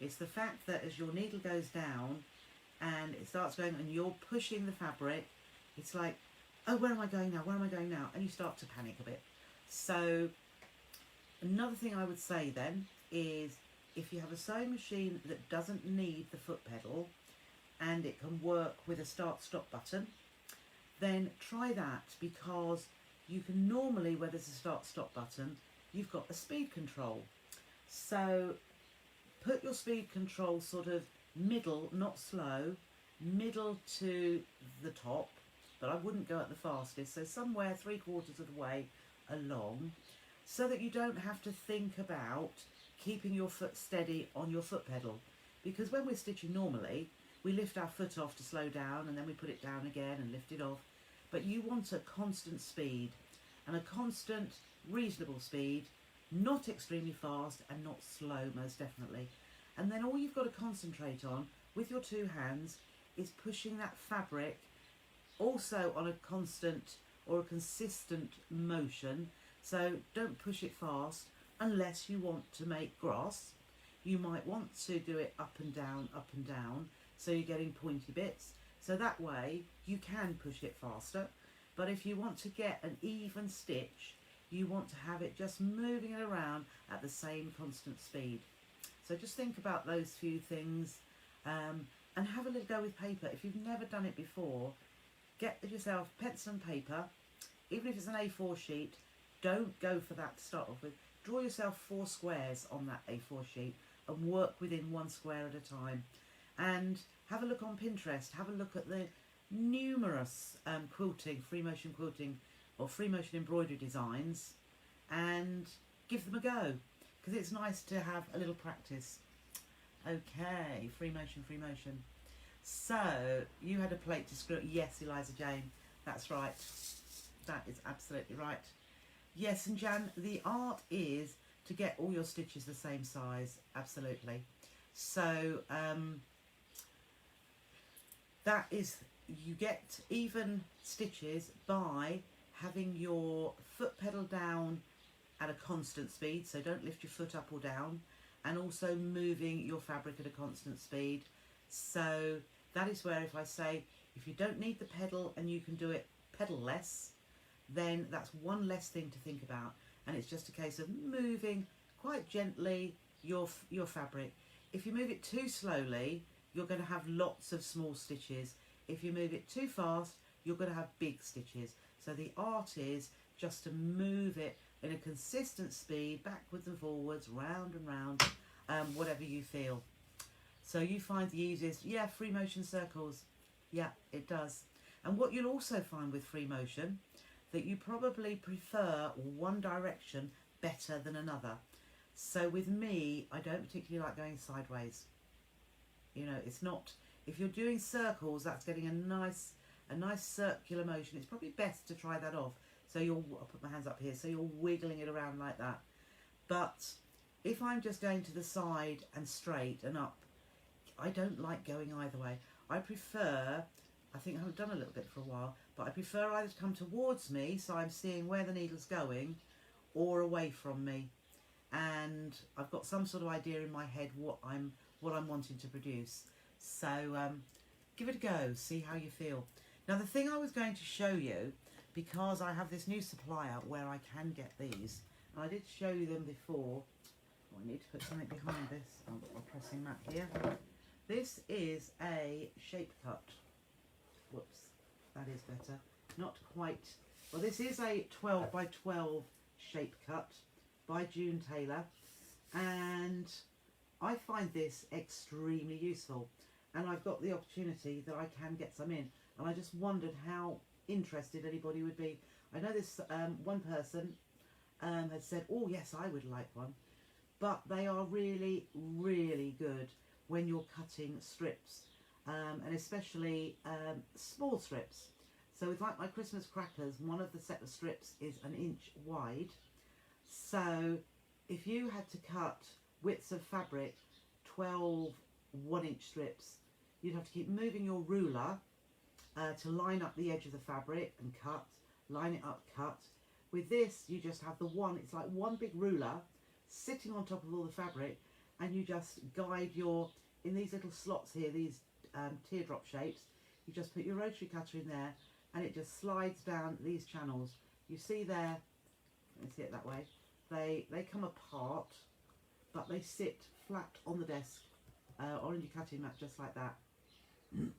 It's the fact that as your needle goes down and it starts going and you're pushing the fabric, it's like, oh, where am I going now? Where am I going now? And you start to panic a bit. So another thing I would say then is, if you have a sewing machine that doesn't need the foot pedal and it can work with a start-stop button, then try that, because you can normally, where there's a start-stop button, you've got a speed control. So put your speed control sort of middle, not slow, middle to the top, but I wouldn't go at the fastest, so somewhere 3/4 of the way along, so that you don't have to think about keeping your foot steady on your foot pedal. Because when we're stitching normally, we lift our foot off to slow down, and then we put it down again and lift it off. But you want a constant speed, and a constant, reasonable speed, not extremely fast and not slow, most definitely. And then all you've got to concentrate on with your two hands is pushing that fabric also on a constant or a consistent motion. So don't push it fast unless you want to make grass. You might want to do it up and down, so you're getting pointy bits. So that way you can push it faster. But if you want to get an even stitch, you want to have it just moving it around at the same constant speed. So just think about those few things, and have a little go with paper. If you've never done it before, get yourself pencil and paper. Even if it's an A4 sheet, don't go for that to start off with. Draw yourself 4 squares on that A4 sheet and work within 1 square at a time. And have a look on Pinterest. Have a look at the numerous quilting, free motion quilting or free motion embroidery designs, and give them a go, because it's nice to have a little practice. Okay, free motion, free motion. So you had a plate to screw. Yes, Eliza Jane, that's right. That is absolutely right. Yes, and Jan, the art is to get all your stitches the same size. Absolutely. So that is, you get even stitches by having your foot pedal down at a constant speed, so don't lift your foot up or down, and also moving your fabric at a constant speed. So that is where, if I say, if you don't need the pedal and you can do it pedal less, then that's one less thing to think about, and it's just a case of moving quite gently your fabric. If you move it too slowly, you're going to have lots of small stitches. If you move it too fast, you're going to have big stitches. So the art is just to move it in a consistent speed, backwards and forwards, round and round, whatever you feel. So you find the easiest, yeah, free motion circles. Yeah, it does. And what you'll also find with free motion, that you probably prefer one direction better than another. So with me, I don't particularly like going sideways. You know, it's not, if you're doing circles, that's getting a nice circular motion. It's probably best to try that off. So I'll put my hands up here, so you're wiggling it around like that. But if I'm just going to the side and straight and up, I don't like going either way. I prefer, I think I haven't done a little bit for a while, but I prefer either to come towards me, so I'm seeing where the needle's going, or away from me. And I've got some sort of idea in my head what I'm wanting to produce. So give it a go, see how you feel. Now the thing I was going to show you, because I have this new supplier where I can get these, and I did show you them before. Oh, I need to put something behind this. I'm pressing that here. This is a shape cut. Whoops, that is better. Not quite. Well, this is a 12 by 12 shape cut by June Taylor, and I find this extremely useful. and I've got the opportunity that I can get some in, and I just wondered how interested anybody would be. I know this one person had said, oh yes, I would like one, but they are really, really good when you're cutting strips, and especially small strips. So with like my Christmas crackers, one of the set of strips is 1 inch wide. So if you had to cut widths of fabric 12 1-inch strips, you'd have to keep moving your ruler to line up the edge of the fabric and cut, line it up, cut. With this, you just have the one, it's like one big ruler sitting on top of all the fabric, and you just guide your, in these little slots here, these teardrop shapes, you just put your rotary cutter in there, and it just slides down these channels. You see there, let me see it that way, they come apart, but they sit flat on the desk or in your cutting mat, just like that.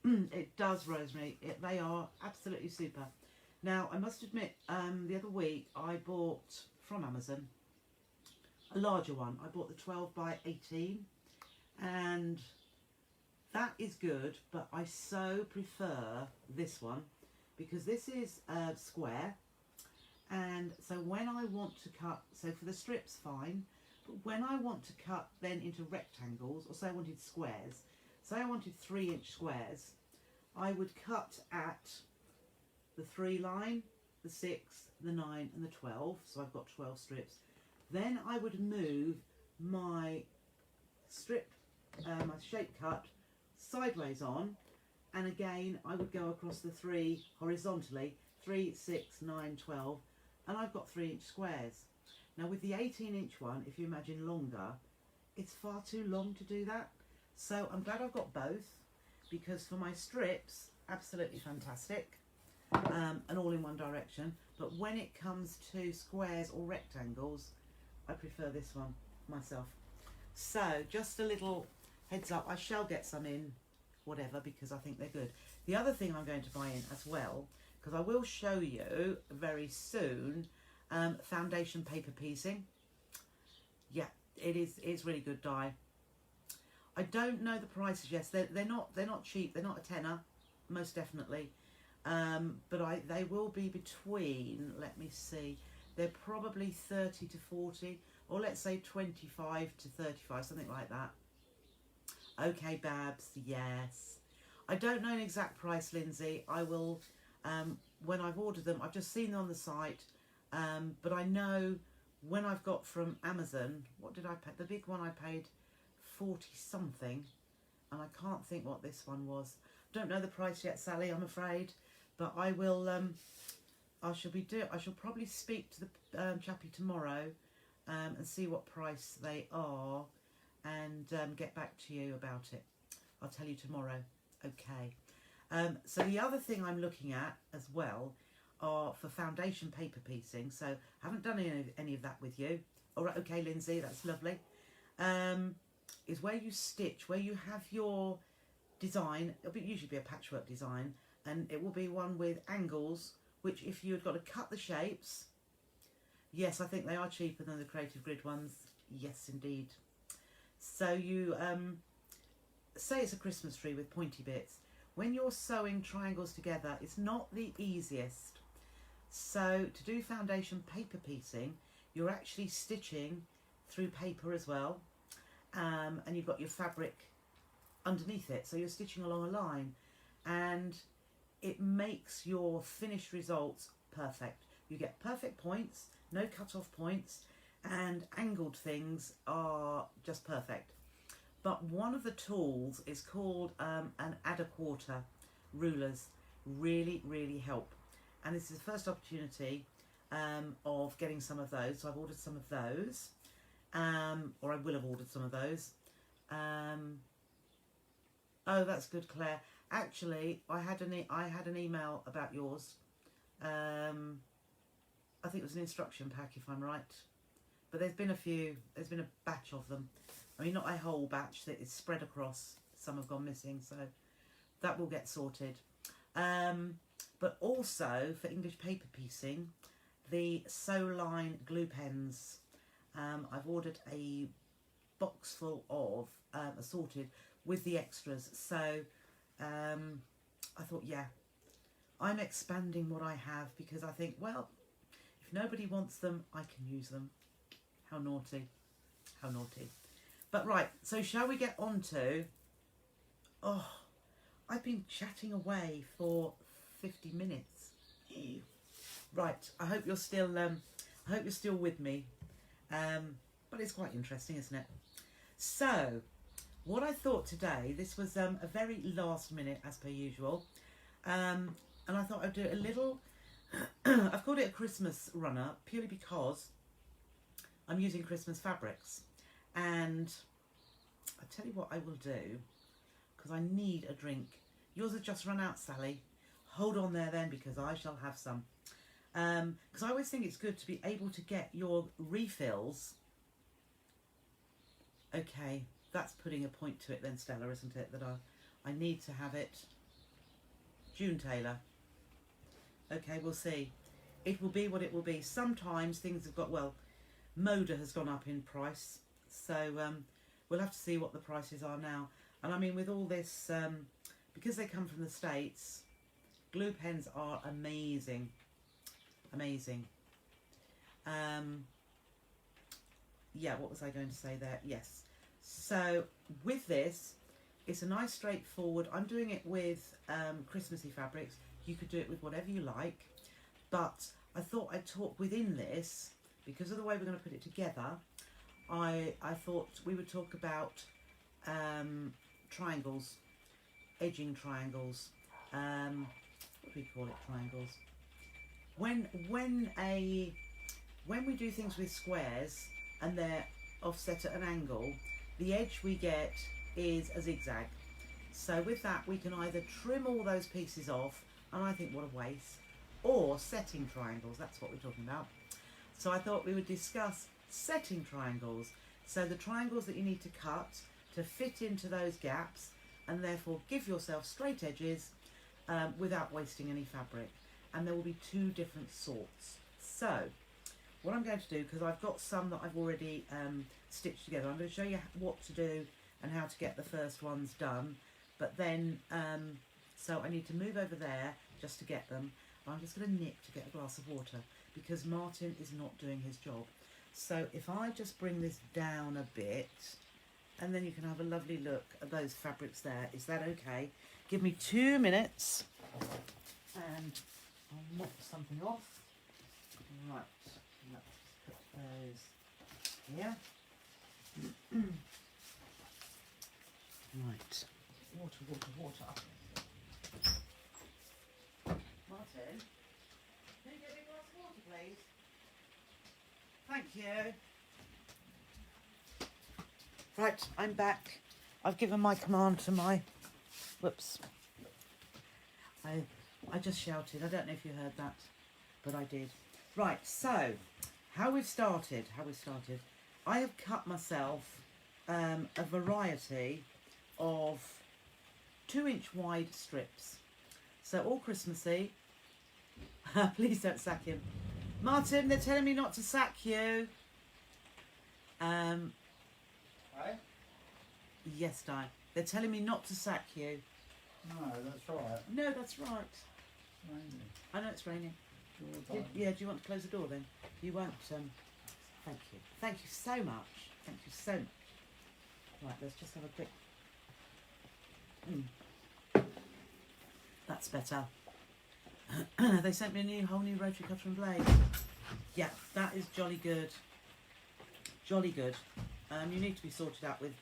It does, Rosemary. They are absolutely super. Now, I must admit, the other week I bought from Amazon a larger one. I bought the 12 by 18, and that is good, but I so prefer this one because this is square, and so when I want to cut, so for the strips fine, but when I want to cut then into rectangles, or say I wanted squares, say I wanted 3-inch squares, I would cut at the 3 line, the 6, the 9 and the 12, so I've got 12 strips. Then I would move my strip, my shape cut sideways on, and again I would go across the 3 horizontally, 3, 6, 9, 12, and I've got 3-inch squares. Now with the 18-inch one, if you imagine longer, it's far too long to do that. So I'm glad I've got both, because for my strips, absolutely fantastic, and all in one direction. But when it comes to squares or rectangles, I prefer this one myself. So just a little heads up, I shall get some in, whatever, because I think they're good. The other thing I'm going to buy in as well, because I will show you very soon, foundation paper piecing. Yeah, it's really good dye. I don't know the prices. Yes, they're not cheap. They're not a tenner, most definitely. But they will be between, let me see, they're probably 30 to 40, or let's say 25 to 35, something like that. Okay, Babs, yes. I don't know an exact price, Lindsay. I will, when I've ordered them, I've just seen them on the site, but I know when I've got from Amazon, what did I pay? The big one I paid 40 something, and I can't think what this one was. Don't know the price yet, Sally, I'm afraid, but I will, I shall probably speak to the chappie tomorrow and see what price they are, and get back to you about it. I'll tell you tomorrow. Okay. So the other thing I'm looking at as well are for foundation paper piecing. So I haven't done any of that with you. All right, okay, Lindsay, that's lovely. Is where you stitch, where you have your design. It'll usually be a patchwork design, and it will be one with angles, which if you had got to cut the shapes, yes, I think they are cheaper than the Creative Grid ones. Yes, indeed. So you say it's a Christmas tree with pointy bits. When you're sewing triangles together, it's not the easiest. So to do foundation paper piecing, you're actually stitching through paper as well, and you've got your fabric underneath it, so you're stitching along a line, and it makes your finished results perfect. You get perfect points, no cut-off points, and angled things are just perfect. But one of the tools is called an add-a-quarter rulers. Really help, and this is the first opportunity of getting some of those, so I've ordered some of those, or I will have ordered some of those. Oh, that's good, Claire. Actually, I had an email about yours. I think it was an instruction pack, if I'm right. But there's been a batch of them. I mean, not a whole batch, that is spread across. Some have gone missing, so that will get sorted. But also for English paper piecing, the Sew Line glue pens. I've ordered a box full of assorted, with the extras. So I thought, yeah, I'm expanding what I have because I think, well, if nobody wants them, I can use them. How naughty. How naughty. But right, so shall we get on to... Oh, I've been chatting away for 50 minutes. Ew. Right, I hope you're still with me. But it's quite interesting, isn't it? So, what I thought today, this was a very last minute as per usual. And I thought I'd do a little, I've called it a Christmas runner purely because I'm using Christmas fabrics. And I tell you what I will do, because I need a drink. Yours have just run out, Sally. Hold on there then, because I shall have some. Because I always think it's good to be able to get your refills. Okay, that's putting a point to it then, Stella, isn't it? That I need to have it. June Taylor. Okay, we'll see. It will be what it will be. Sometimes things have got, well, Moda has gone up in price. So we'll have to see what the prices are now. And I mean, with all this, because they come from the States, glue pens are amazing. Amazing. Yeah, what was I going to say there? Yes. So with this, it's a nice straightforward. I'm doing it with Christmassy fabrics. You could do it with whatever you like. But I thought I'd talk within this, because of the way we're going to put it together, I thought we would talk about triangles, edging triangles. What do we call it? Triangles. When we do things with squares and they're offset at an angle, the edge we get is a zigzag. So with that, we can either trim all those pieces off, and I think what a waste, or setting triangles. That's what we're talking about. So I thought we would discuss setting triangles. So the triangles that you need to cut to fit into those gaps, and therefore give yourself straight edges without wasting any fabric. And there will be two different sorts. So what I'm going to do, because I've got some that I've already stitched together, I'm going to show you what to do and how to get the first ones done. But then, so I need to move over there just to get them. I'm just going to nip to get a glass of water because Martin is not doing his job. So if I just bring this down a bit, and then you can have a lovely look at those fabrics there. Is that okay? Give me 2 minutes and I'll knock something off. Right, let's put those here. Right, water, water, water. Martin, can you get me a glass of water, please? Thank you. Right, I'm back. I've given my command to my... Whoops. I just shouted. I don't know if you heard that, but I did. Right, so, how we've started. I have cut myself a variety of 2-inch wide strips. So, all Christmassy. Please don't sack him. Martin, they're telling me not to sack you. Hey? Yes, Di. They're telling me not to sack you. No, that's right. No, that's right. It's raining. I know it's raining. Do Yeah, do you want to close the door then? You won't. Thank you. Thank you so much. Thank you so much. Right, let's just have a quick... That's better. They sent me a whole new rotary cutter and blade. Yeah, that is jolly good. Jolly good. You need to be sorted out with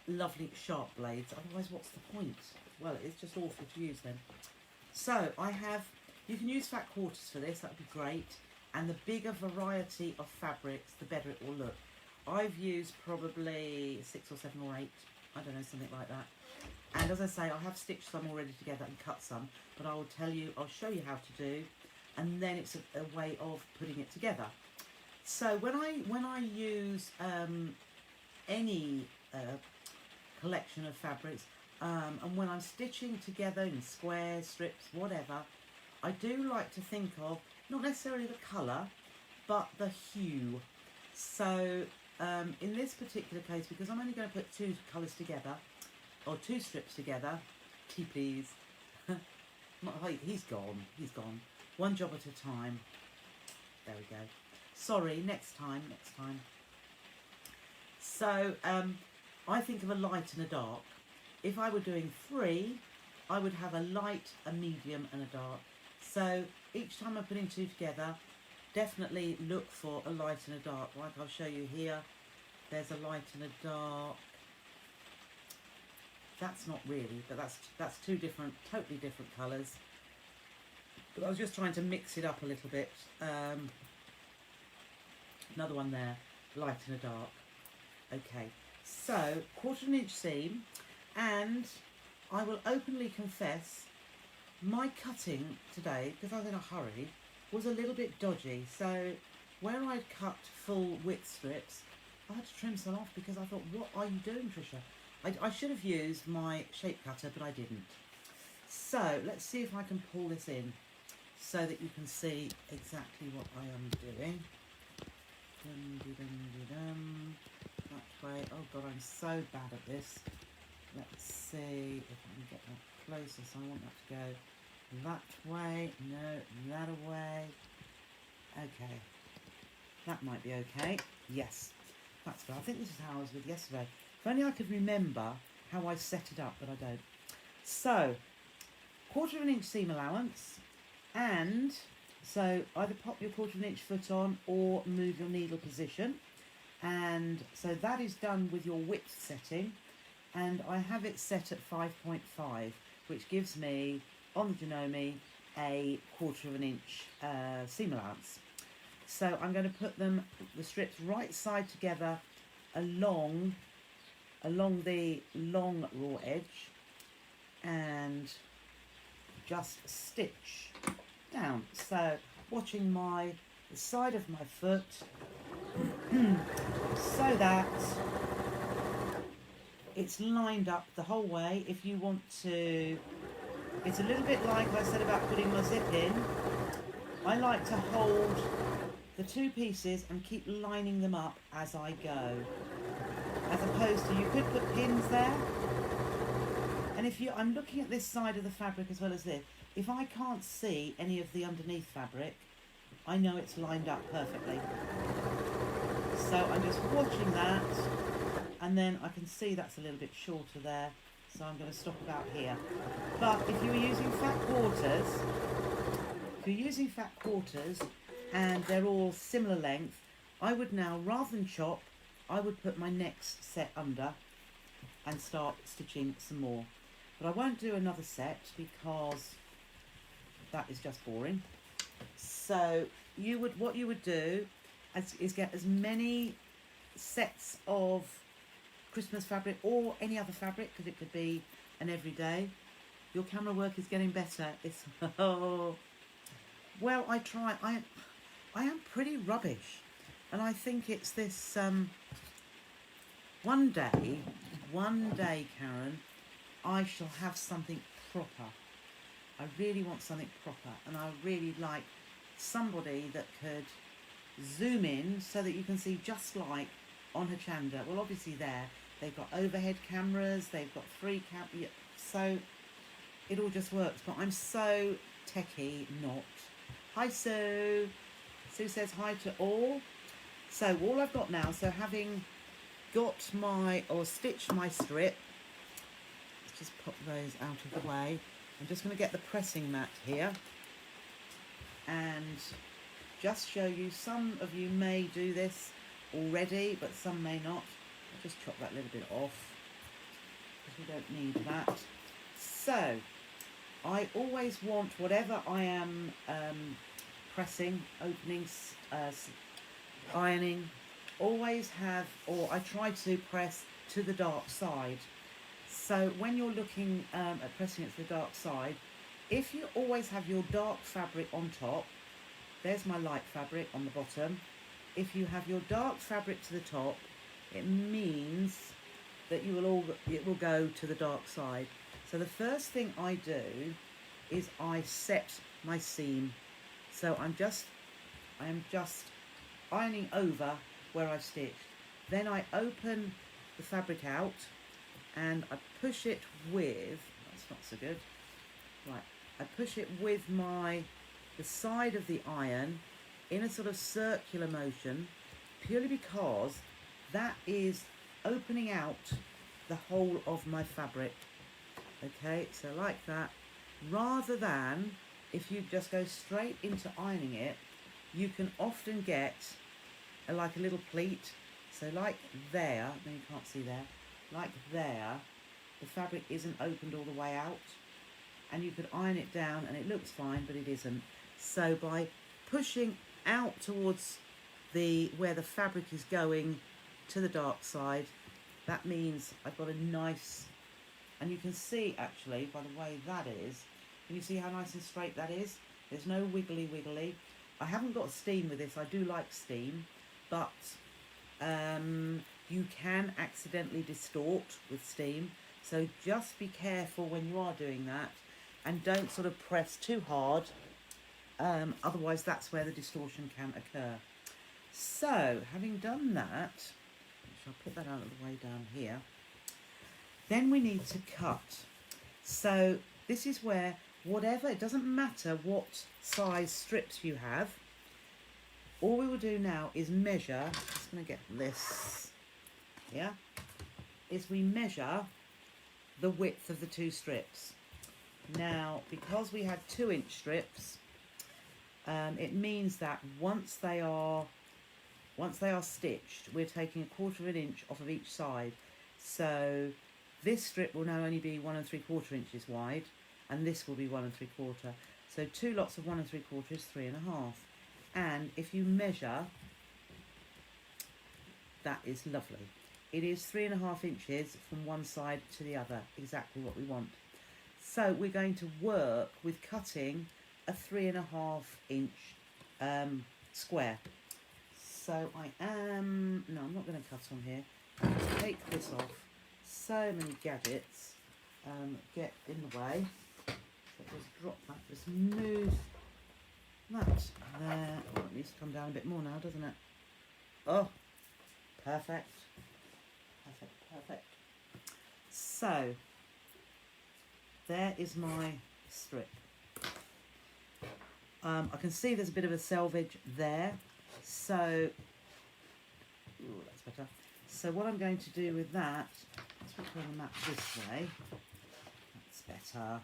lovely sharp blades. Otherwise, what's the point? Well, it's just awful to use then. So I have... You can use fat quarters for this. That would be great. And the bigger variety of fabrics, the better it will look. I've used probably 6 or 7 or 8. I don't know, something like that. And as I say, I have stitched some already together and cut some, but I will tell you, I'll show you how to do, and then it's a way of putting it together. So when I use any collection of fabrics, and when I'm stitching together in squares, strips, whatever, I do like to think of not necessarily the colour, but the hue. So in this particular case, because I'm only going to put two colours together, or two strips together, tea please. He's gone, he's gone. One job at a time. There we go. Sorry, next time. So, I think of a light and a dark. If I were doing 3, I would have a light, a medium and a dark. So, each time I'm putting 2 together, definitely look for a light and a dark. Like I'll show you here, there's a light and a dark. That's not really, but that's two different, totally different colours. But I was just trying to mix it up a little bit. Another one there, light and a dark. Okay, so 1/4 inch seam, and I will openly confess my cutting today, because I was in a hurry, was a little bit dodgy. So where I'd cut full width strips, I had to trim some off because I thought, what are you doing, Trisha? I should have used my shape cutter, but I didn't. So let's see if I can pull this in so that you can see exactly what I am doing. That way. Oh God, I'm so bad at this. Let's see if I can get that closer. So I want that to go that way. No, that away. Okay. That might be okay. Yes, that's good. I think this is how I was with yesterday. If only I could remember how I set it up, but I don't. So, 1/4 inch seam allowance, and so either pop your 1/4 inch foot on or move your needle position. And so that is done with your width setting, and I have it set at 5.5, which gives me, on the Janome, a 1/4 inch seam allowance. So I'm going to put the strips right side together along the long raw edge, and just stitch down. So watching the side of my foot so that it's lined up the whole way. If you want to, it's a little bit like I said about putting my zip in. I like to hold the 2 pieces and keep lining them up as I go, as opposed to, you could put pins there, and I'm looking at this side of the fabric as well as this. If I can't see any of the underneath fabric, I know it's lined up perfectly. So I'm just watching that, and then I can see that's a little bit shorter there, so I'm going to stop about here. But if you were using fat quarters, and they're all similar length, I would now, rather than chop, I would put my next set under and start stitching some more. But I won't do another set because that is just boring. So what you would do is get as many sets of Christmas fabric or any other fabric, because it could be an everyday. Your camera work is getting better. It's well, I try. I am pretty rubbish, and I think it's this. One day, Karen, I shall have something proper. I really want something proper, and I really like somebody that could zoom in so that you can see, just like on Hachanda. Well, obviously they've got overhead cameras, they've got 3 cameras, so it all just works. But I'm so techie not. Hi Sue. Sue says hi to all. So all I've got now, so having got stitched my strip, let's just pop those out of the way. I'm just going to get the pressing mat here and just show you. Some of you may do this already, but some may not. I'll just chop that little bit off because we don't need that. So I always want, whatever I am pressing, opening, ironing, always have, or I try to press to the dark side. So when you're looking at pressing it to the dark side, if you always have your dark fabric on top, there's my light fabric on the bottom. If you have your dark fabric to the top, it means that it will go to the dark side. So the first thing I do is I set my seam. So I am just ironing over where I've stitched. Then I open the fabric out and I push it with, that's not so good, right, I push it with the side of the iron in a sort of circular motion, purely because that is opening out the whole of my fabric. Okay, so like that, rather than if you just go straight into ironing it, you can often get like a little pleat. So like there, no, you can't see there, like there, the fabric isn't opened all the way out, and you could iron it down and it looks fine, but it isn't. So by pushing out towards where the fabric is going to the dark side, that means I've got a nice, and you can see actually by the way that is, can you see how nice and straight that is? There's no wiggly. I haven't got steam with this. I do like steam, but you can accidentally distort with steam. So just be careful when you are doing that, and don't sort of press too hard. Otherwise that's where the distortion can occur. So having done that, I'll put that out of the way down here. Then we need to cut. So this is where whatever, it doesn't matter what size strips you have, all we will do now is measure, I'm just going to get this, yeah, is we measure the width of the two strips. Now, because we had 2-inch strips, it means that once they are stitched, we're taking 1/4 inch off of each side. So this strip will now only be 1 3/4 inches wide, and this will be 1 3/4. So 2 lots of 1 3/4 is 3.5. And if you measure, that is lovely. It is 3.5 inches from one side to the other, exactly what we want. So we're going to work with cutting a 3.5 inch square. So I'm not going to cut on here. I'll just take this off. So many gadgets get in the way. So just drop that, just move that there. Oh, it needs to come down a bit more now, doesn't it? Oh, perfect. Perfect. So there is my strip. I can see there's a bit of a selvage there, so ooh, that's better. So what I'm going to do with that, let's put the map this way, that's better.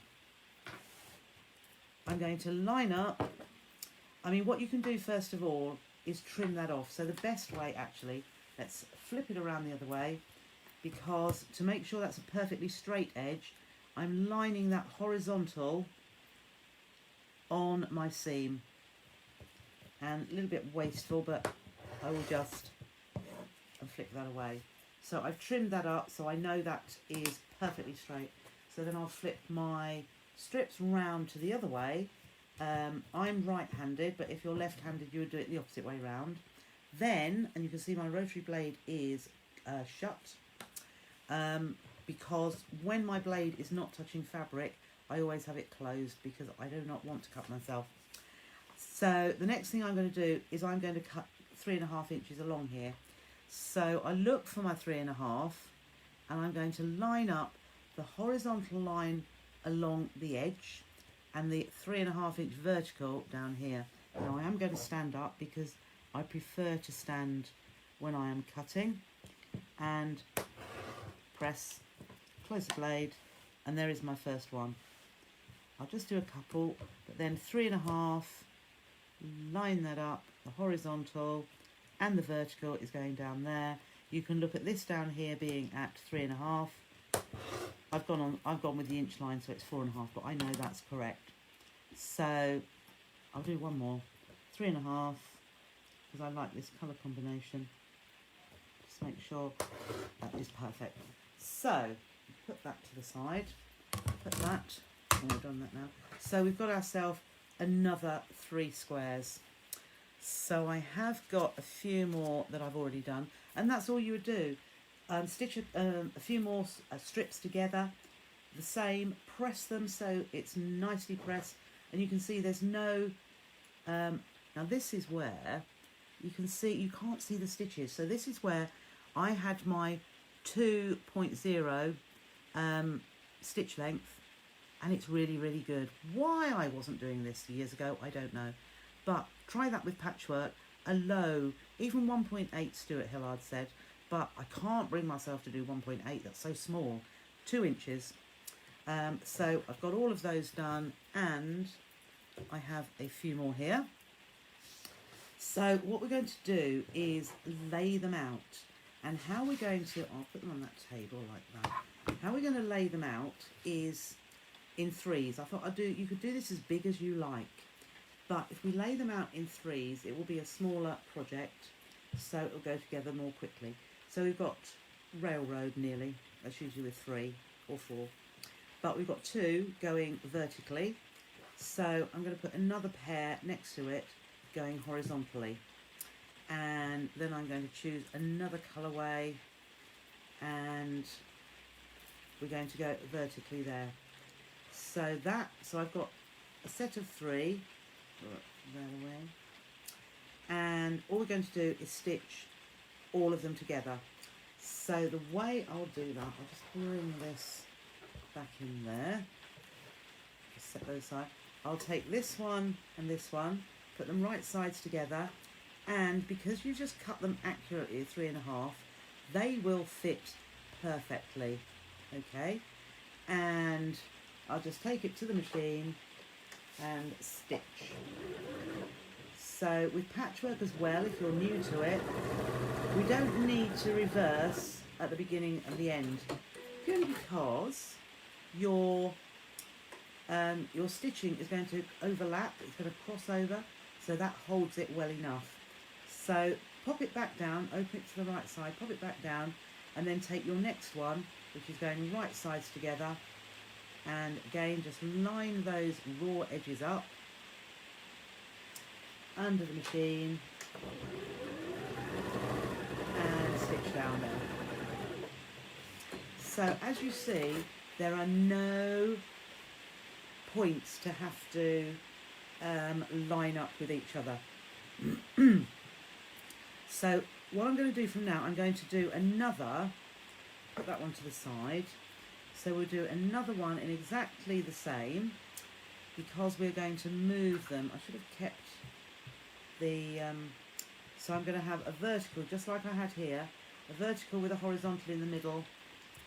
I'm going to line up, I mean what you can do first of all is trim that off. So the best way actually, let's flip it around the other way, because to make sure that's a perfectly straight edge, I'm lining that horizontal on my seam. And a little bit wasteful, but I will just flick that away. So I've trimmed that up so I know that is perfectly straight. So then I'll flip my strips round to the other way. I'm right-handed, but if you're left-handed you would do it the opposite way round. Then, and you can see my rotary blade is shut, because when my blade is not touching fabric, I always have it closed because I do not want to cut myself. So the next thing I'm going to do is I'm going to cut 3.5 inches along here. So I look for my 3.5 and I'm going to line up the horizontal line along the edge and the 3.5 inch vertical down here. Now I am going to stand up because I prefer to stand when I am cutting, and press, close the blade, and there is my first one. I'll just do a couple, but then 3.5, line that up, the horizontal and the vertical is going down there. You can look at this down here being at 3.5. I've gone with the inch line, so it's 4.5, but I know that's correct. So I'll do one more, 3.5, because I like this colour combination. Just make sure that is perfect. So put that to the side, put that, and we've done that now. So we've got ourselves another 3 squares. So I have got a few more that I've already done, and that's all you would do. Stitch a few more strips together, the same, press them so it's nicely pressed, and you can see there's no, now this is where you can see, you can't see the stitches, so this is where I had my 2.0 stitch length, and it's really, really good. Why I wasn't doing this years ago, I don't know. But try that with patchwork. A low, even 1.8 Stuart Hillard said, but I can't bring myself to do 1.8, that's so small. 2 inches. So I've got all of those done, and I have a few more here. So what we're going to do is lay them out. And how we're going to, I'll put them on that table like that. How we're going to lay them out is in threes. I thought you could do this as big as you like. But if we lay them out in threes, it will be a smaller project, so it'll go together more quickly. So we've got railroad nearly, that's usually with 3 or 4. But we've got 2 going vertically, so I'm going to put another pair next to it going horizontally. And then I'm going to choose another colourway, and we're going to go vertically there. So I've got a set of 3, that away, and all we're going to do is stitch all of them together. So the way I'll do that, I'll just bring this back in there, just set those aside. I'll take this one and this one, put them right sides together, and because you just cut them accurately at 3.5, they will fit perfectly. Okay, and I'll just take it to the machine and stitch. So with patchwork as well, if you're new to it, we don't need to reverse at the beginning and the end, purely because your stitching is going to overlap, it's going to cross over, so that holds it well enough. So pop it back down, open it to the right side, pop it back down, and then take your next one, which is going right sides together, and again just line those raw edges up under the machine and stitch down there. So as you see, there are no points to have to line up with each other. So what I'm going to do from now, I'm going to do another, put that one to the side. So we'll do another one in exactly the same, because we're going to move them. I should have kept the, so I'm going to have a vertical, just like I had here, a vertical with a horizontal in the middle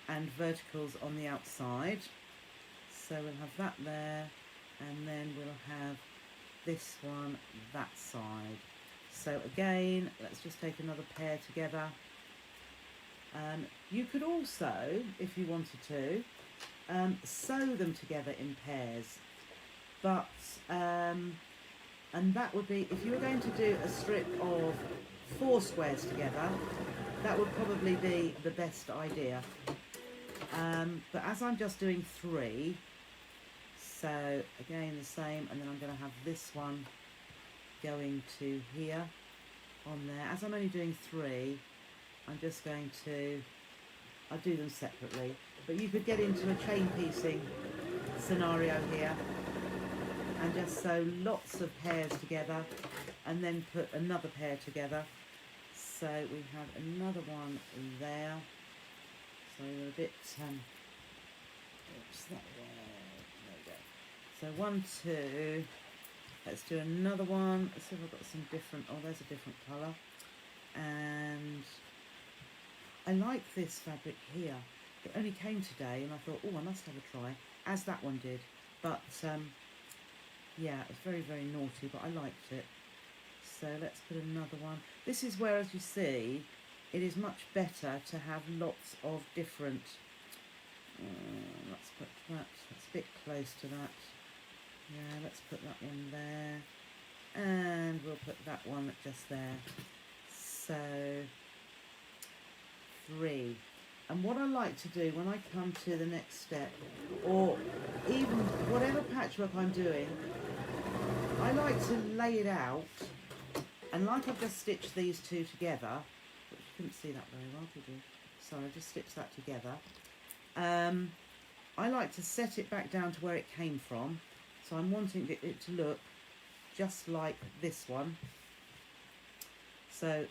and verticals on the outside. So we'll have that there, and then we'll have this one that side. So again, let's just take another pair together. You could also, if you wanted to, sew them together in pairs, but and that would be, if you were going to do a strip of 4 squares together, that would probably be the best idea. But as I'm just doing 3, so again the same, and then I'm going to have this one going to here on there. As I'm only doing 3, I'm just going to, I'll do them separately, but you could get into a chain piecing scenario here and just sew lots of pairs together and then put another pair together. So we have another one there, so we're a bit, oops, that way, there we go. So 1, 2, let's do another one. Let's see if I've got some different, oh there's a different colour, and I like this fabric here. It only came today and I thought, oh, I must have a try, as that one did. But yeah, it's very, very naughty, but I liked it. So let's put another one. This is where, as you see, it is much better to have lots of different, let's put that, that's a bit close to that. Yeah, let's put that one there. And we'll put that one just there. So 3. And what I like to do when I come to the next step, or even whatever patchwork I'm doing, I like to lay it out, and like I've just stitched these 2 together, which you couldn't see that very well, did you? Sorry, I just stitched that together. I like to set it back down to where it came from, so I'm wanting it to look just like this one. So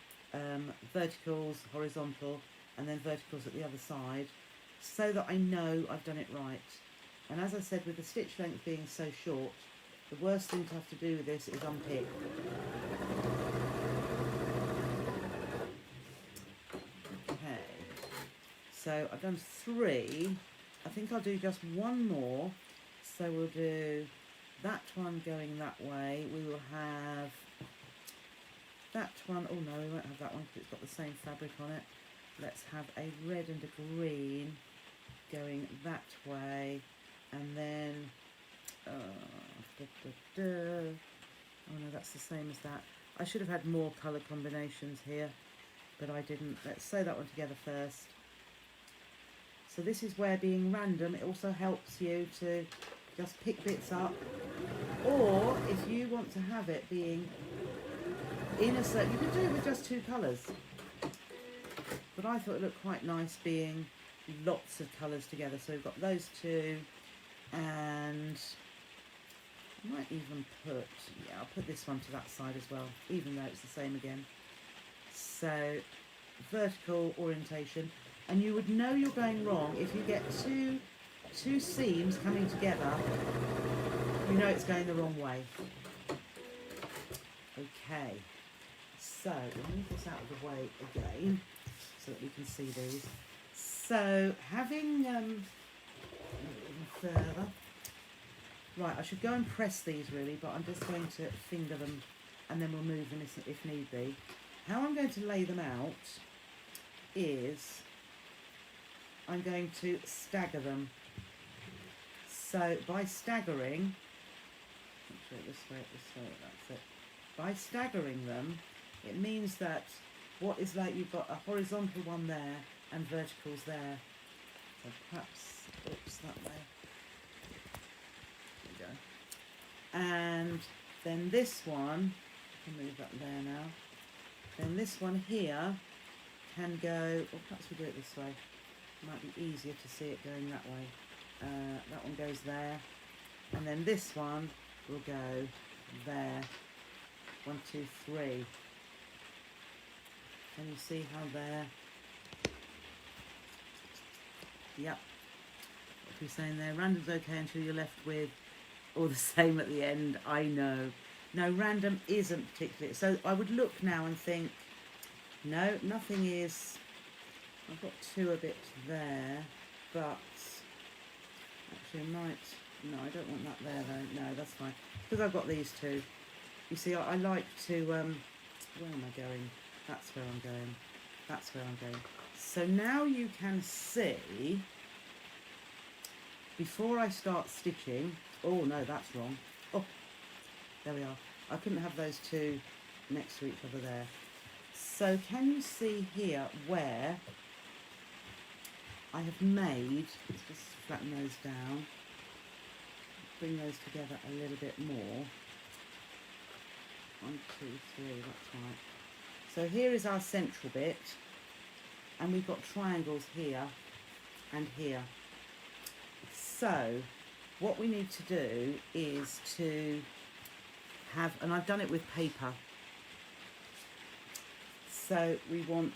verticals, horizontal, and then verticals at the other side, so that I know I've done it right. And as I said, with the stitch length being so short, the worst thing to have to do with this is unpick. Okay, so I've done 3. I think I'll do just one more. So we'll do that one going that way. We will have that one. Oh no, we won't have that one because it's got the same fabric on it. Let's have a red and a green going that way, and then oh no, that's the same as that. I should have had more colour combinations here, but I didn't. Let's sew that one together first. So this is where being random, it also helps you to just pick bits up, or if you want to have it being in a certain, you can do it with just 2 colours, but I thought it looked quite nice being lots of colours together. So we've got those 2, and I might even put, yeah, I'll put this one to that side as well, even though it's the same again. So vertical orientation, and you would know you're going wrong if you get two seams coming together. You know it's going the wrong way. Okay, so we'll move this out of the way again so that we can see these. So having a little further, right, I should go and press these really, but I'm just going to finger them and then we'll move them if need be. How I'm going to lay them out is I'm going to stagger them. So by staggering, this way, that's it. By staggering them, it means that what is like you've got a horizontal one there and verticals there. So perhaps, oops, that way. There we go. And then this one, I'll move that there now. Then this one here can go, or perhaps we do it this way. It might be easier to see it going that way. That one goes there, and then this one will go there. 1, 2, 3. Can you see how there? Yep. What are we saying there? Random's okay until you're left with all the same at the end. I know. No, random isn't particularly. So I would look now and think, no, nothing is. I've got 2 a bit there, but actually I might. No, I don't want that there though. No, that's fine because I've got these 2. You see, I like to. Where am I going? That's where I'm going. That's where I'm going. So now you can see. Before I start stitching. Oh no, that's wrong. Oh, there we are. I couldn't have those 2 next to each other there. So can you see here where I have made, let's just flatten those down, bring those together a little bit more. 1, 2, 3, that's right. So here is our central bit, and we've got triangles here and here. So what we need to do is to have, and I've done it with paper, so we want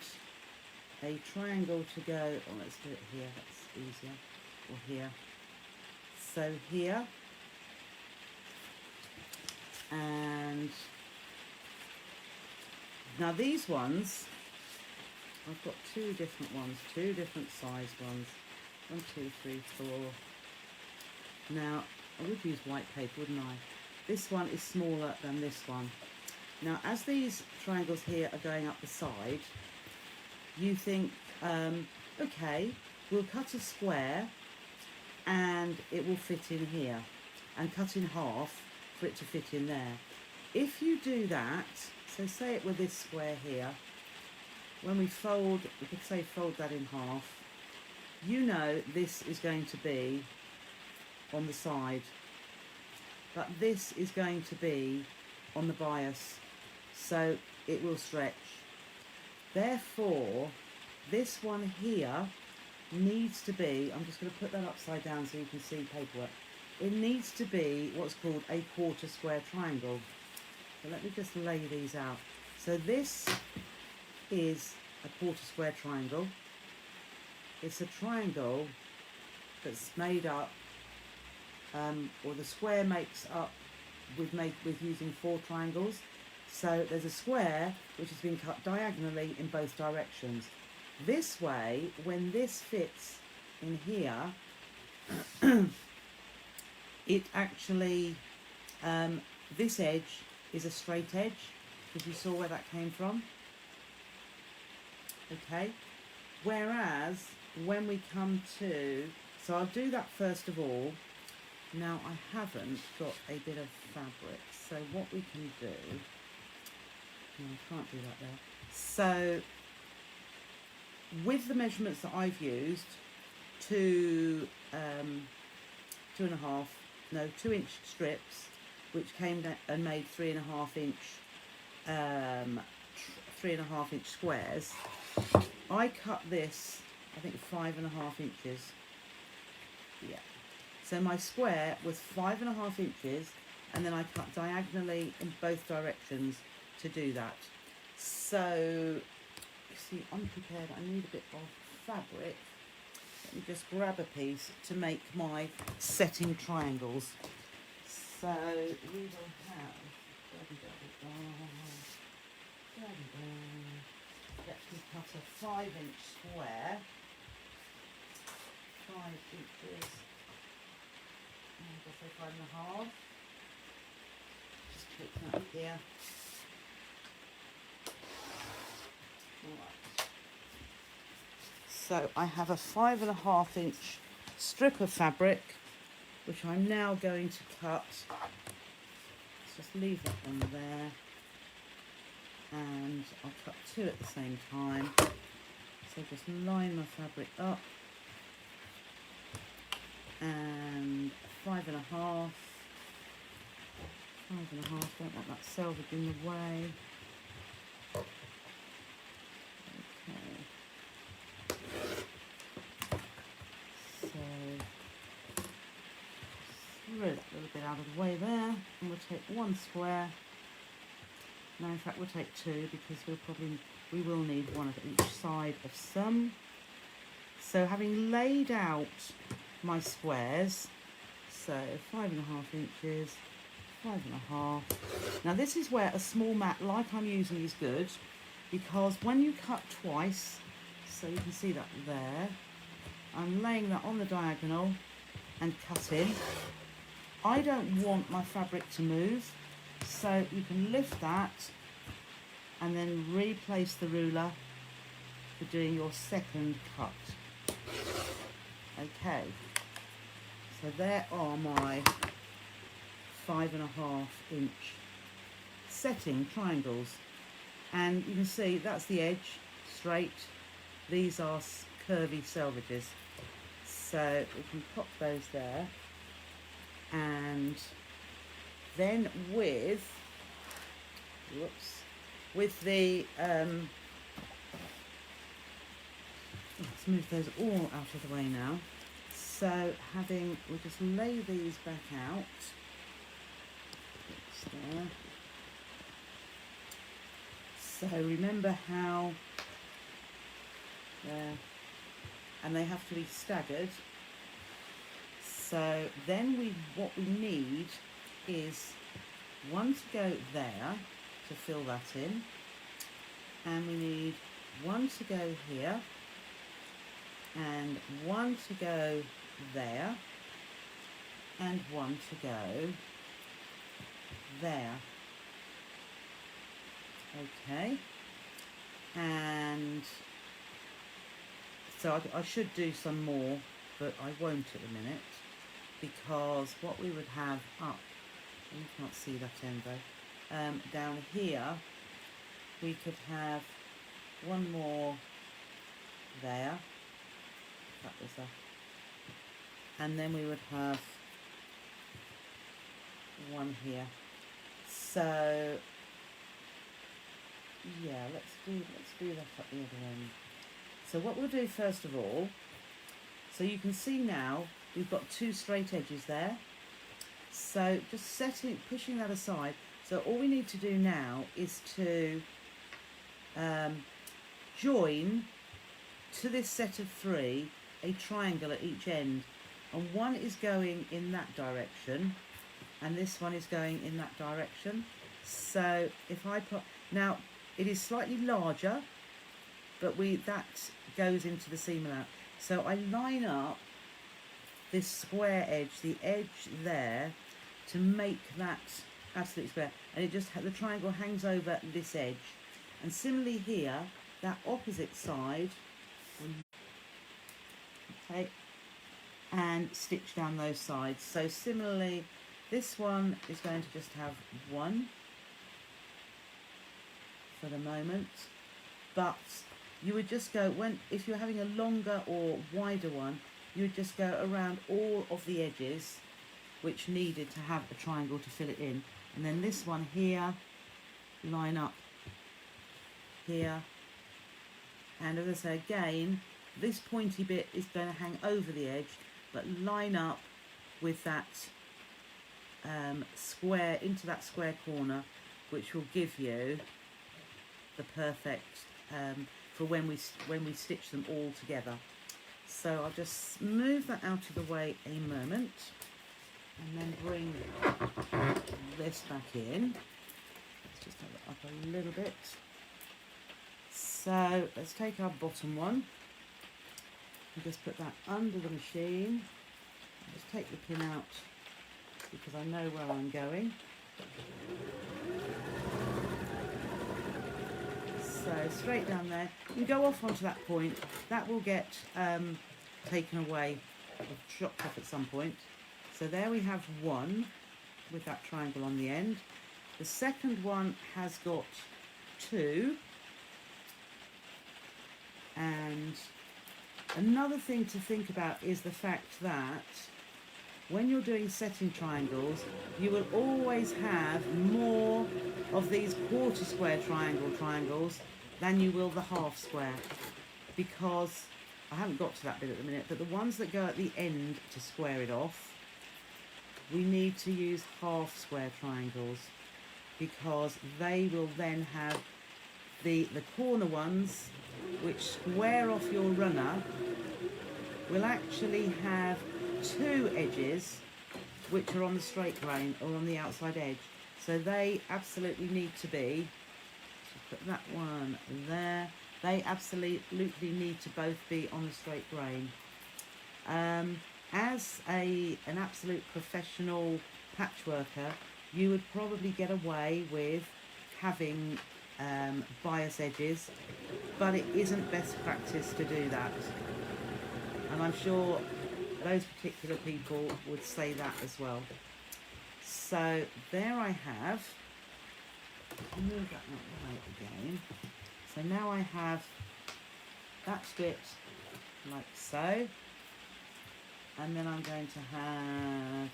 a triangle to go, oh let's do it here, that's easier, or here. So here, and now these ones, I've got 2 different ones, 2 different sized ones, 1, 2, 3, 4. Now I would use white paper, wouldn't I? This one is smaller than this one. Now as these triangles here are going up the side, you think, okay, we'll cut a square and it will fit in here, and cut in half for it to fit in there. If you do that, so say it with this square here, when we fold, we could say fold that in half, you know this is going to be on the side, but this is going to be on the bias, so it will stretch. Therefore, this one here needs to be, I'm just going to put that upside down so you can see paperwork. It needs to be what's called a quarter square triangle. So let me just lay these out. So this is a quarter square triangle. it's a triangle that's made up, or the square makes up with using 4 triangles. So there's a square which has been cut diagonally in both directions. This way, when this fits in here, it actually, this edge is a straight edge, because you saw where that came from. Okay, whereas when we come to, so I'll do that first of all. Now I haven't got a bit of fabric, so what we can do, no, I can't do that there. So with the measurements that I've used, 2 inch strips, which came down and made 3.5 inch squares. I cut this, I think 5.5 inches. Yeah. So my square was 5.5 inches, and then I cut diagonally in both directions to do that. So, you see, I'm prepared. I need a bit of fabric. Let me just grab a piece to make my setting triangles. So we will have, let's cut a 5 inch square, 5 inches, I'll say 5.5, just put that up here. Right. So I have a 5.5 inch strip of fabric, which I'm now going to cut. Let's just leave that one there, and I'll cut 2 at the same time. So just line my fabric up, and 5.5, don't want that selvage in the way. Throw that little bit out of the way there, and we'll take 1 square. No, in fact we'll take 2, because we will need 1 of each side of some. So having laid out my squares, so 5.5 inches, 5.5. Now this is where a small mat like I'm using is good, because when you cut twice, so you can see that there, I'm laying that on the diagonal and cutting. I don't want my fabric to move, so you can lift that and then replace the ruler for doing your second cut. Okay, so there are my 5.5 inch setting triangles, and you can see that's the edge, straight. These are curvy selvages, so we can pop those there. And then with the let's move those all out of the way now. So we'll just lay these back out. There. So remember how there, and they have to be staggered. So then what we need is 1 to go there to fill that in, and we need 1 to go here, and 1 to go there, and 1 to go there. Okay, and so I should do some more, but I won't at the minute, because what we would have up, you can't see that end though, down here we could have 1 more there, that was and then we would have 1 here. So yeah, let's do that at the other end. So what we'll do first of all, so you can see now we've got 2 straight edges there. So just pushing that aside. So all we need to do now is to join to this set of 3 a triangle at each end, and one is going in that direction and this one is going in that direction. So if I put, now it is slightly larger, but that goes into the seam allowance. So I line up this square edge, the edge there, to make that absolute square, and it just the triangle hangs over this edge. And similarly here, that opposite side, okay, and stitch down those sides. So similarly, this one is going to just have 1 for the moment, but you would just go, if you're having a longer or wider one, you would just go around all of the edges which needed to have a triangle to fill it in, and then this one here, line up here, and as I say again, this pointy bit is going to hang over the edge, but line up with that square, into that square corner, which will give you the perfect for when we stitch them all together. So I'll just move that out of the way a moment, and then bring this back in. Let's just have it up a little bit. So let's take our bottom one and just put that under the machine. I'll just take the pin out because I know where I'm going. So straight down there, you go off onto that point, that will get taken away or chopped off at some point. So there we have 1 with that triangle on the end. The second one has got 2, and another thing to think about is the fact that when you're doing setting triangles, you will always have more of these quarter square triangles than you will the half square, because I haven't got to that bit at the minute, but the ones that go at the end to square it off, we need to use half square triangles, because they will then have the corner ones which square off your runner will actually have 2 edges which are on the straight grain or on the outside edge. So they absolutely need to be, put that one there, they absolutely need to both be on the straight grain. As an absolute professional patchworker, you would probably get away with having bias edges, but it isn't best practice to do that, and I'm sure those particular people would say that as well. So there I have, move that out the way again. So now I have that bit like so, and then I'm going to have,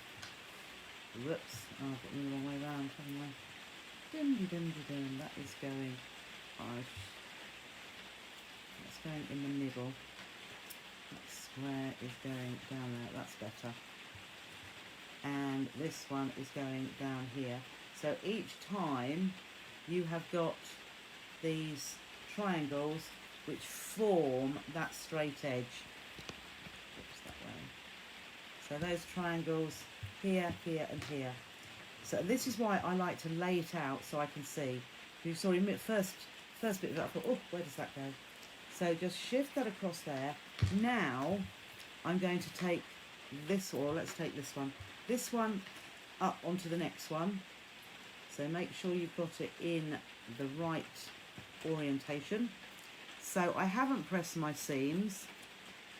whoops, oh, I've got the wrong way around, haven't I? That is going, that's going in the middle. That square is going down there, that's better. And this one is going down here. So each time you have got these triangles which form that straight edge. Oops, that way. So those triangles here, here and here. So this is why I like to lay it out so I can see. You saw in first bit of that, I thought, oh, where does that go? So just shift that across there. Now I'm going to take this, or let's take this one up onto the next one. So make sure you've got it in the right orientation. So I haven't pressed my seams,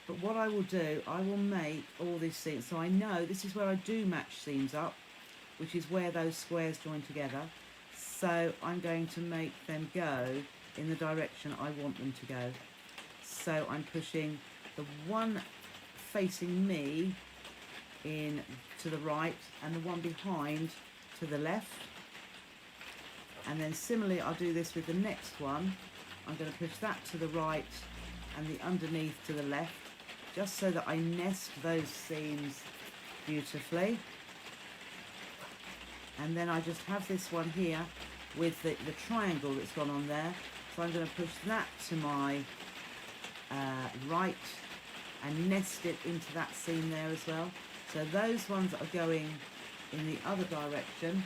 but what I will do, I will make all these seams. So I know this is where I do match seams up, which is where those squares join together. So I'm going to make them go in the direction I want them to go. So I'm pushing the one facing me in to the right and the one behind to the left. And then similarly I'll do this with the next one. I'm going to push that to the right and the underneath to the left, just so that I nest those seams beautifully. And then I just have this one here with the triangle that's gone on there. So I'm going to push that to my right and nest it into that seam there as well. So those ones are going in the other direction,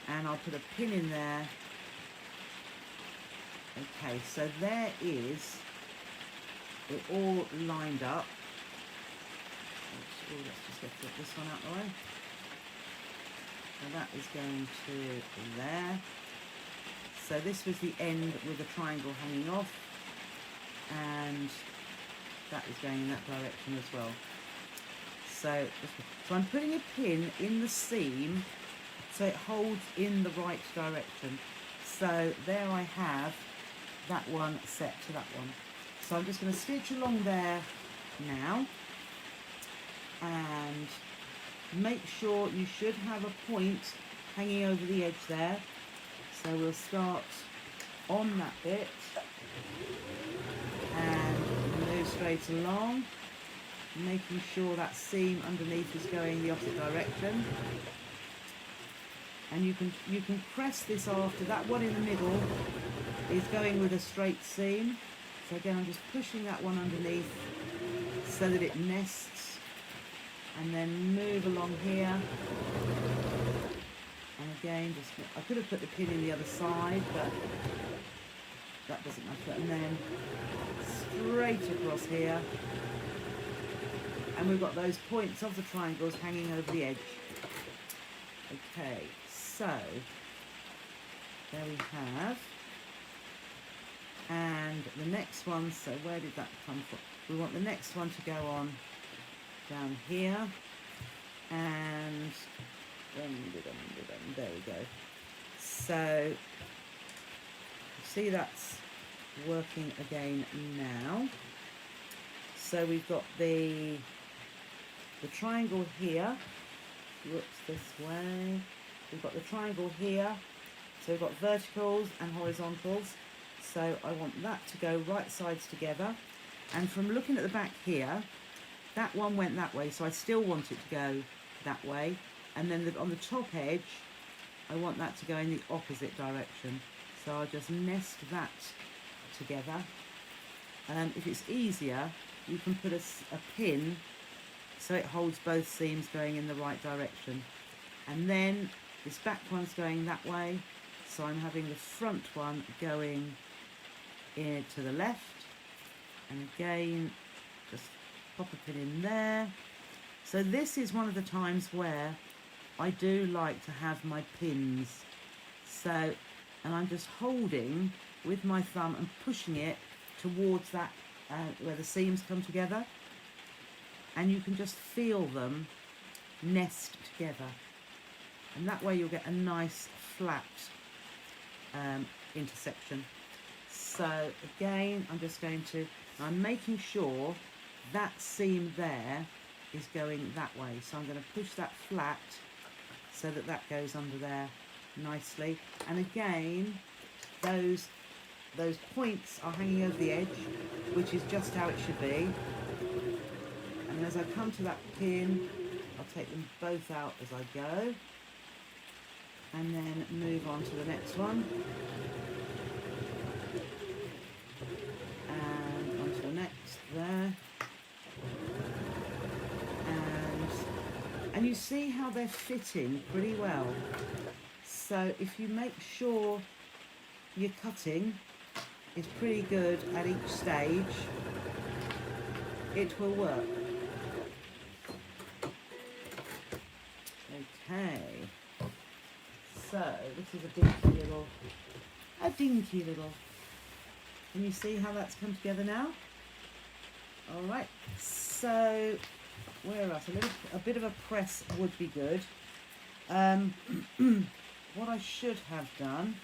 and I'll put a pin in there. Okay, so there is it all lined up. Let's just get this one out of the way. So that is going to there. So this was the end with the triangle hanging off, and that is going in that direction as well. So I'm putting a pin in the seam so it holds in the right direction. So there I have that one set to that one. So I'm just going to stitch along there now, and make sure you should have a point hanging over the edge there. So we'll start on that bit and move straight along, making sure that seam underneath is going the opposite direction. And you can press this after. That one in the middle is going with a straight seam. So again, I'm just pushing that one underneath so that it nests, and then move along here. And again, I could have put the pin in the other side, but that doesn't matter. And then straight across here. And we've got those points of the triangles hanging over the edge. Okay, so there we have. And the next one, so where did that come from? We want the next one to go on down here, and there we go. So see, that's working again now. So we've got the triangle here. Whoops, this way. We've got the triangle here. So we've got verticals and horizontals. So I want that to go right sides together. And from looking at the back here, that one went that way, so I still want it to go that way. And then on the top edge, I want that to go in the opposite direction. So I'll just nest that together. If it's easier, you can put a pin so it holds both seams going in the right direction. And then this back one's going that way, so I'm having the front one going in to the left. And again, just pop a pin in there. So this is one of the times where I do like to have my pins. So, and I'm just holding with my thumb and pushing it towards that where the seams come together, and you can just feel them nest together, and that way you'll get a nice flat intersection. So again, I'm making sure that seam there is going that way, so I'm going to push that flat so that that goes under there nicely. And again, those points are hanging over the edge, which is just how it should be. And as I come to that pin, I'll take them both out as I go, and then move on to the next one, and onto the next there. And you see how they're fitting pretty well. So if you make sure your cutting is pretty good at each stage, it will work. Okay, so this is a dinky little, can you see how that's come together now? All right, so where else? A bit of a press would be good. What I should have done,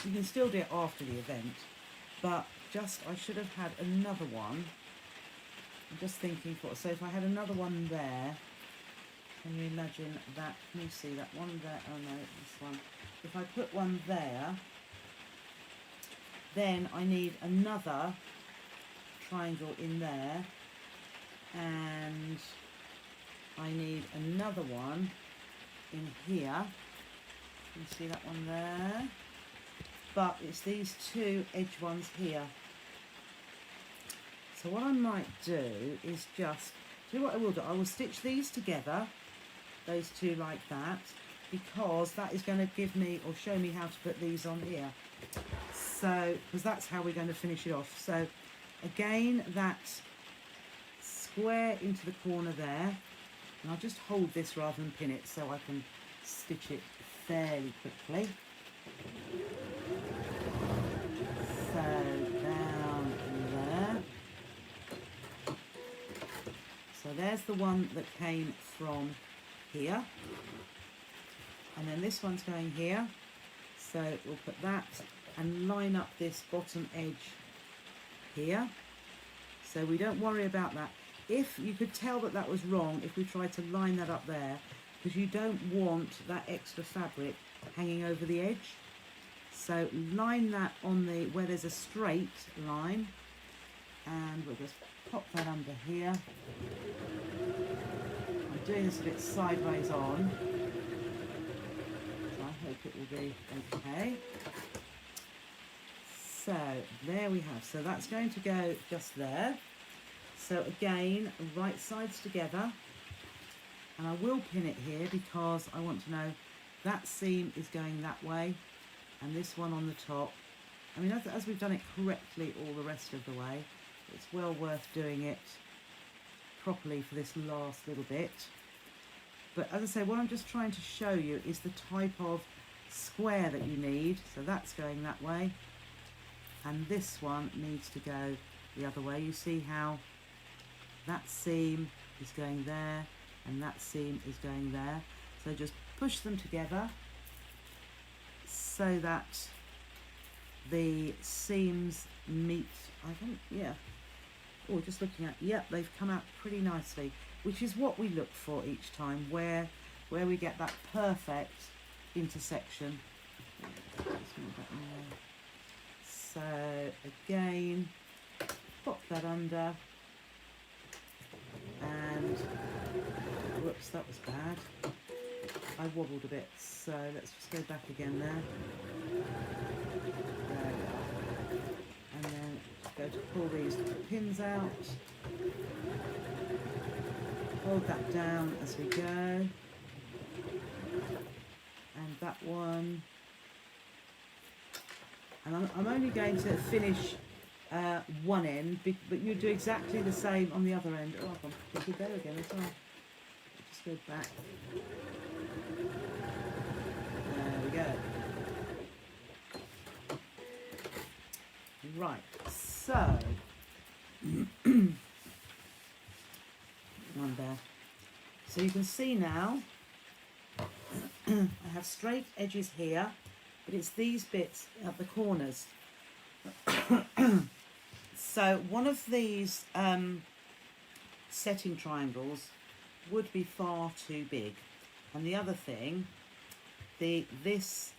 you can still do it after the event, but I should have had another one. I'm just thinking, so if I had another one there, can you imagine that? Can you see that one there? Oh no, this one. If I put one there, then I need another triangle in there, and I need another one in here. You see that one there? But it's these two edge ones here. So what I might do is just, do what I will do. I will stitch these together, those two like that, because that is going to give me or show me how to put these on here. So, because that's how we're going to finish it off. So again, that square into the corner there, and I'll just hold this rather than pin it so I can stitch it fairly quickly. So down there. So there's the one that came from here, and then this one's going here. So we'll put that and line up this bottom edge here, so we don't worry about that. If you could tell that that was wrong if we tried to line that up there, because you don't want that extra fabric hanging over the edge. So line that on the where there's a straight line, and we'll just pop that under here. I'm doing this a bit sideways on, so I hope it will be okay. So there we have, so that's going to go just there. So again, right sides together, and I will pin it here because I want to know that seam is going that way and this one on the top. I mean, as we've done it correctly all the rest of the way, it's well worth doing it properly for this last little bit. But as I say, what I'm just trying to show you is the type of square that you need. So that's going that way, and this one needs to go the other way. You see how that seam is going there and that seam is going there. So just push them together so that the seams meet. I think, yeah. Oh, just looking at, yep, they've come out pretty nicely, which is what we look for each time, where we get that perfect intersection. So again, pop that under, and whoops, that was bad. I wobbled a bit, so let's just go back again there. There we are. And then go to pull these pins out. Hold that down as we go. And that one. And I'm only going to finish one end, but you do exactly the same on the other end. Oh, I've gone pretty there again as well. Just go back. There we go. Right, so one there. So you can see now I have straight edges here, but it's these bits at the corners. So one of these setting triangles would be far too big, and the other thing, this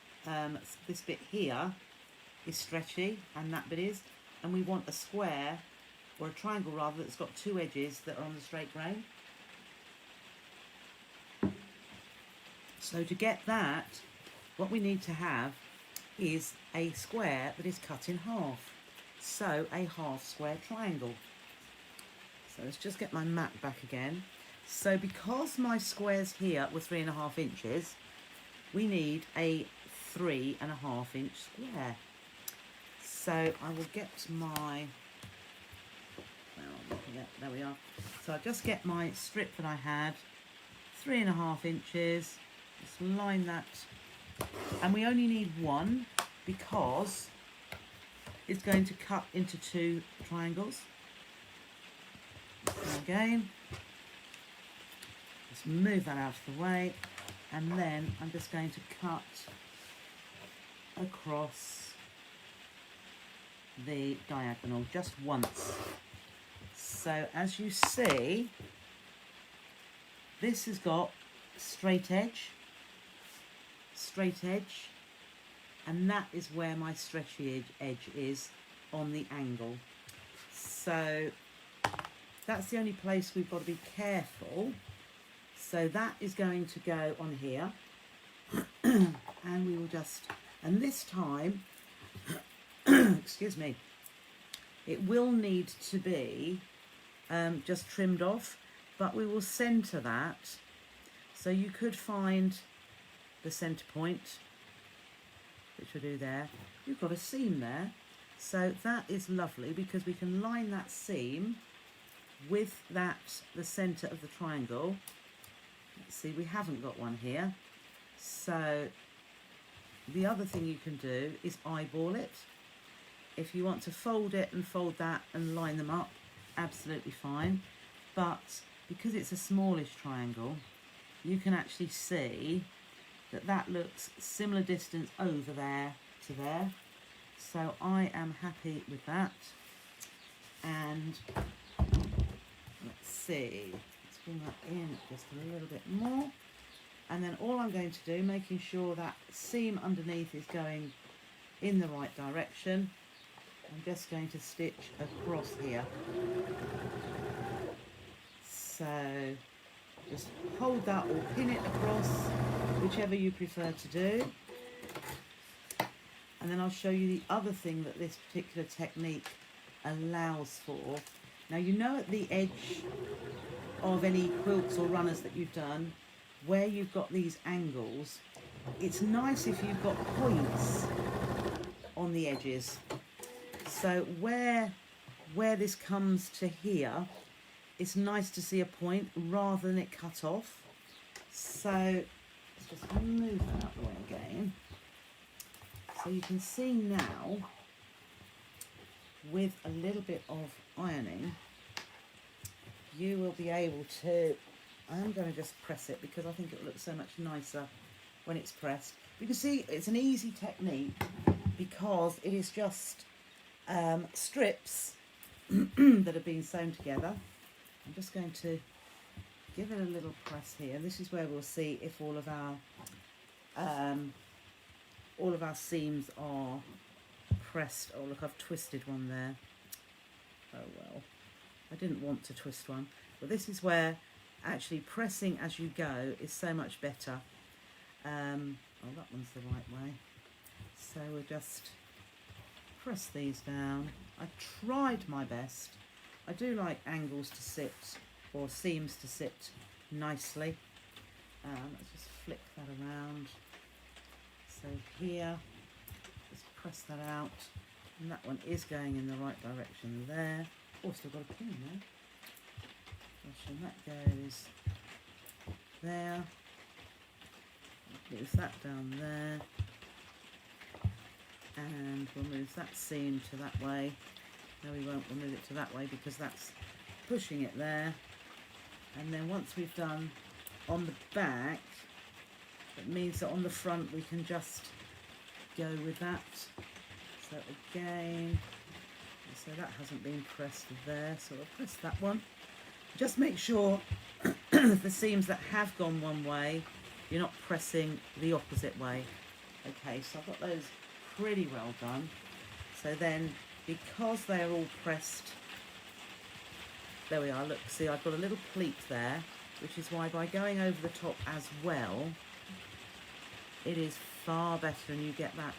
bit here is stretchy, and that bit is, and we want a square or a triangle rather that's got two edges that are on the straight grain. So to get that, what we need to have is a square that is cut in half, so a half square triangle. So let's just get my mat back again. So because my squares here were 3.5 inches, we need a 3.5 inch square. So I will get my, well, there we are. So I'll just get my strip that I had, 3.5 inches, just line that, and we only need one because it's going to cut into 2 triangles. So again, just move that out of the way, and then I'm just going to cut across the diagonal just once. So as you see, this has got straight edge, and that is where my stretchy edge is on the angle. So that's the only place we've got to be careful. So that is going to go on here, and we will just, and this time excuse me, It will need to be just trimmed off, but we will centre that. So you could find the centre point, which we'll do there. You've got a seam there. So that is lovely because we can line that seam with that, the centre of the triangle. Let's see, we haven't got one here. So the other thing you can do is eyeball it. If you want to fold it and fold that and line them up, absolutely fine. But because it's a smallish triangle, you can actually see that that looks similar distance over there to there. So I am happy with that. And let's see, let's bring that in just a little bit more. And then all I'm going to do, making sure that seam underneath is going in the right direction, I'm just going to stitch across here. So just hold that or pin it across, whichever you prefer to do. And then I'll show you the other thing that this particular technique allows for. Now, you know at the edge of any quilts or runners that you've done, where you've got these angles, it's nice if you've got points on the edges. So where this comes to here, it's nice to see a point rather than it cut off. So let's just move that out the way again. So you can see now, with a little bit of ironing, you will be able to, I'm going to just press it because I think it looks so much nicer when it's pressed. You can see it's an easy technique because it is just strips that have been sewn together. I'm just going to give it a little press here. This is where we'll see if all of our seams are pressed. Oh look, I've twisted one there. Oh well, I didn't want to twist one. But this is where actually pressing as you go is so much better. Oh, that one's the right way. So we'll just press these down. I tried my best. I do like angles to sit, or seams to sit nicely. Let's just flick that around. So here, just press that out, and that one is going in the right direction there. Oh, still got a pin there. And that goes there. Move that down there, and we'll move that seam to that way. No, we won't. We'll move it to that way because that's pushing it there. And then once we've done on the back, it means that on the front we can just go with that. So again, so that hasn't been pressed there, so we'll press that one. Just make sure the seams that have gone one way, you're not pressing the opposite way. Okay, so I've got those pretty well done. So then, because they're all pressed, there we are, look, see I've got a little pleat there, which is why by going over the top as well, it is far better and you get that.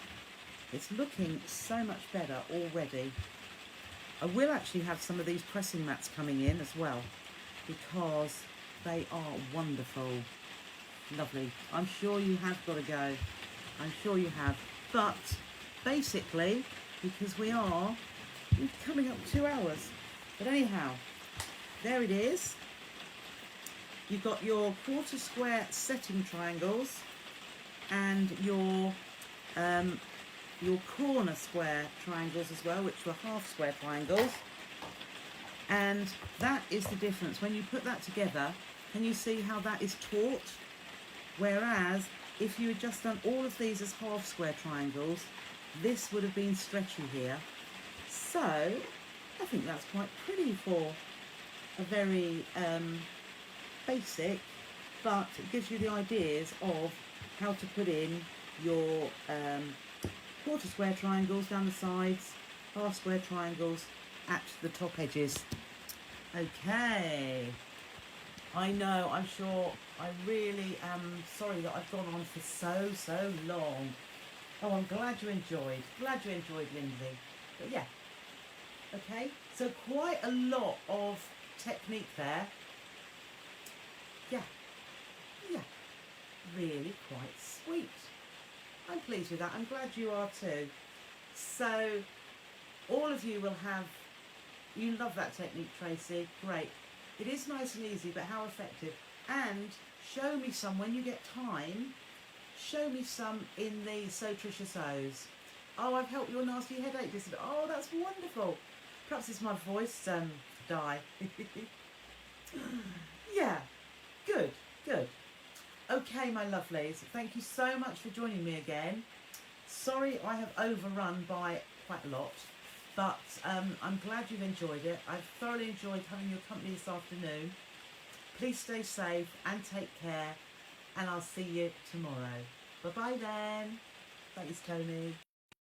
It's looking so much better already. I will actually have some of these pressing mats coming in as well because they are wonderful. Lovely. I'm sure you have got to go. I'm sure you have. But basically, because we're coming up 2 hours. But anyhow, there it is. You've got your quarter square setting triangles and your corner square triangles as well, which were half square triangles. And that is the difference. When you put that together, can you see how that is taut? Whereas if you had just done all of these as half square triangles, this would have been stretchy here. So I think that's quite pretty for a very basic, but it gives you the ideas of how to put in your quarter square triangles down the sides, half square triangles at the top edges. Okay, I know, I'm sure, I really am sorry that I've gone on for so long. Oh, I'm glad you enjoyed, Lindsay. But yeah, Okay, so quite a lot of technique there. Yeah, really quite sweet. I'm pleased with that. I'm glad you are too. So all of you will have, you love that technique, Tracy. Great. It is nice and easy, but how effective. And show me some when you get time. Show me some in the So Trisha Sews. Oh, I've helped your nasty headache disappear. Oh, that's wonderful. Perhaps it's my voice die. Yeah, good. Okay, my lovelies, thank you so much for joining me again. Sorry I have overrun by quite a lot, but I'm glad you've enjoyed it. I've thoroughly enjoyed having your company this afternoon. Please stay safe and take care, and I'll see you tomorrow. Bye-bye then. Thanks, Tony.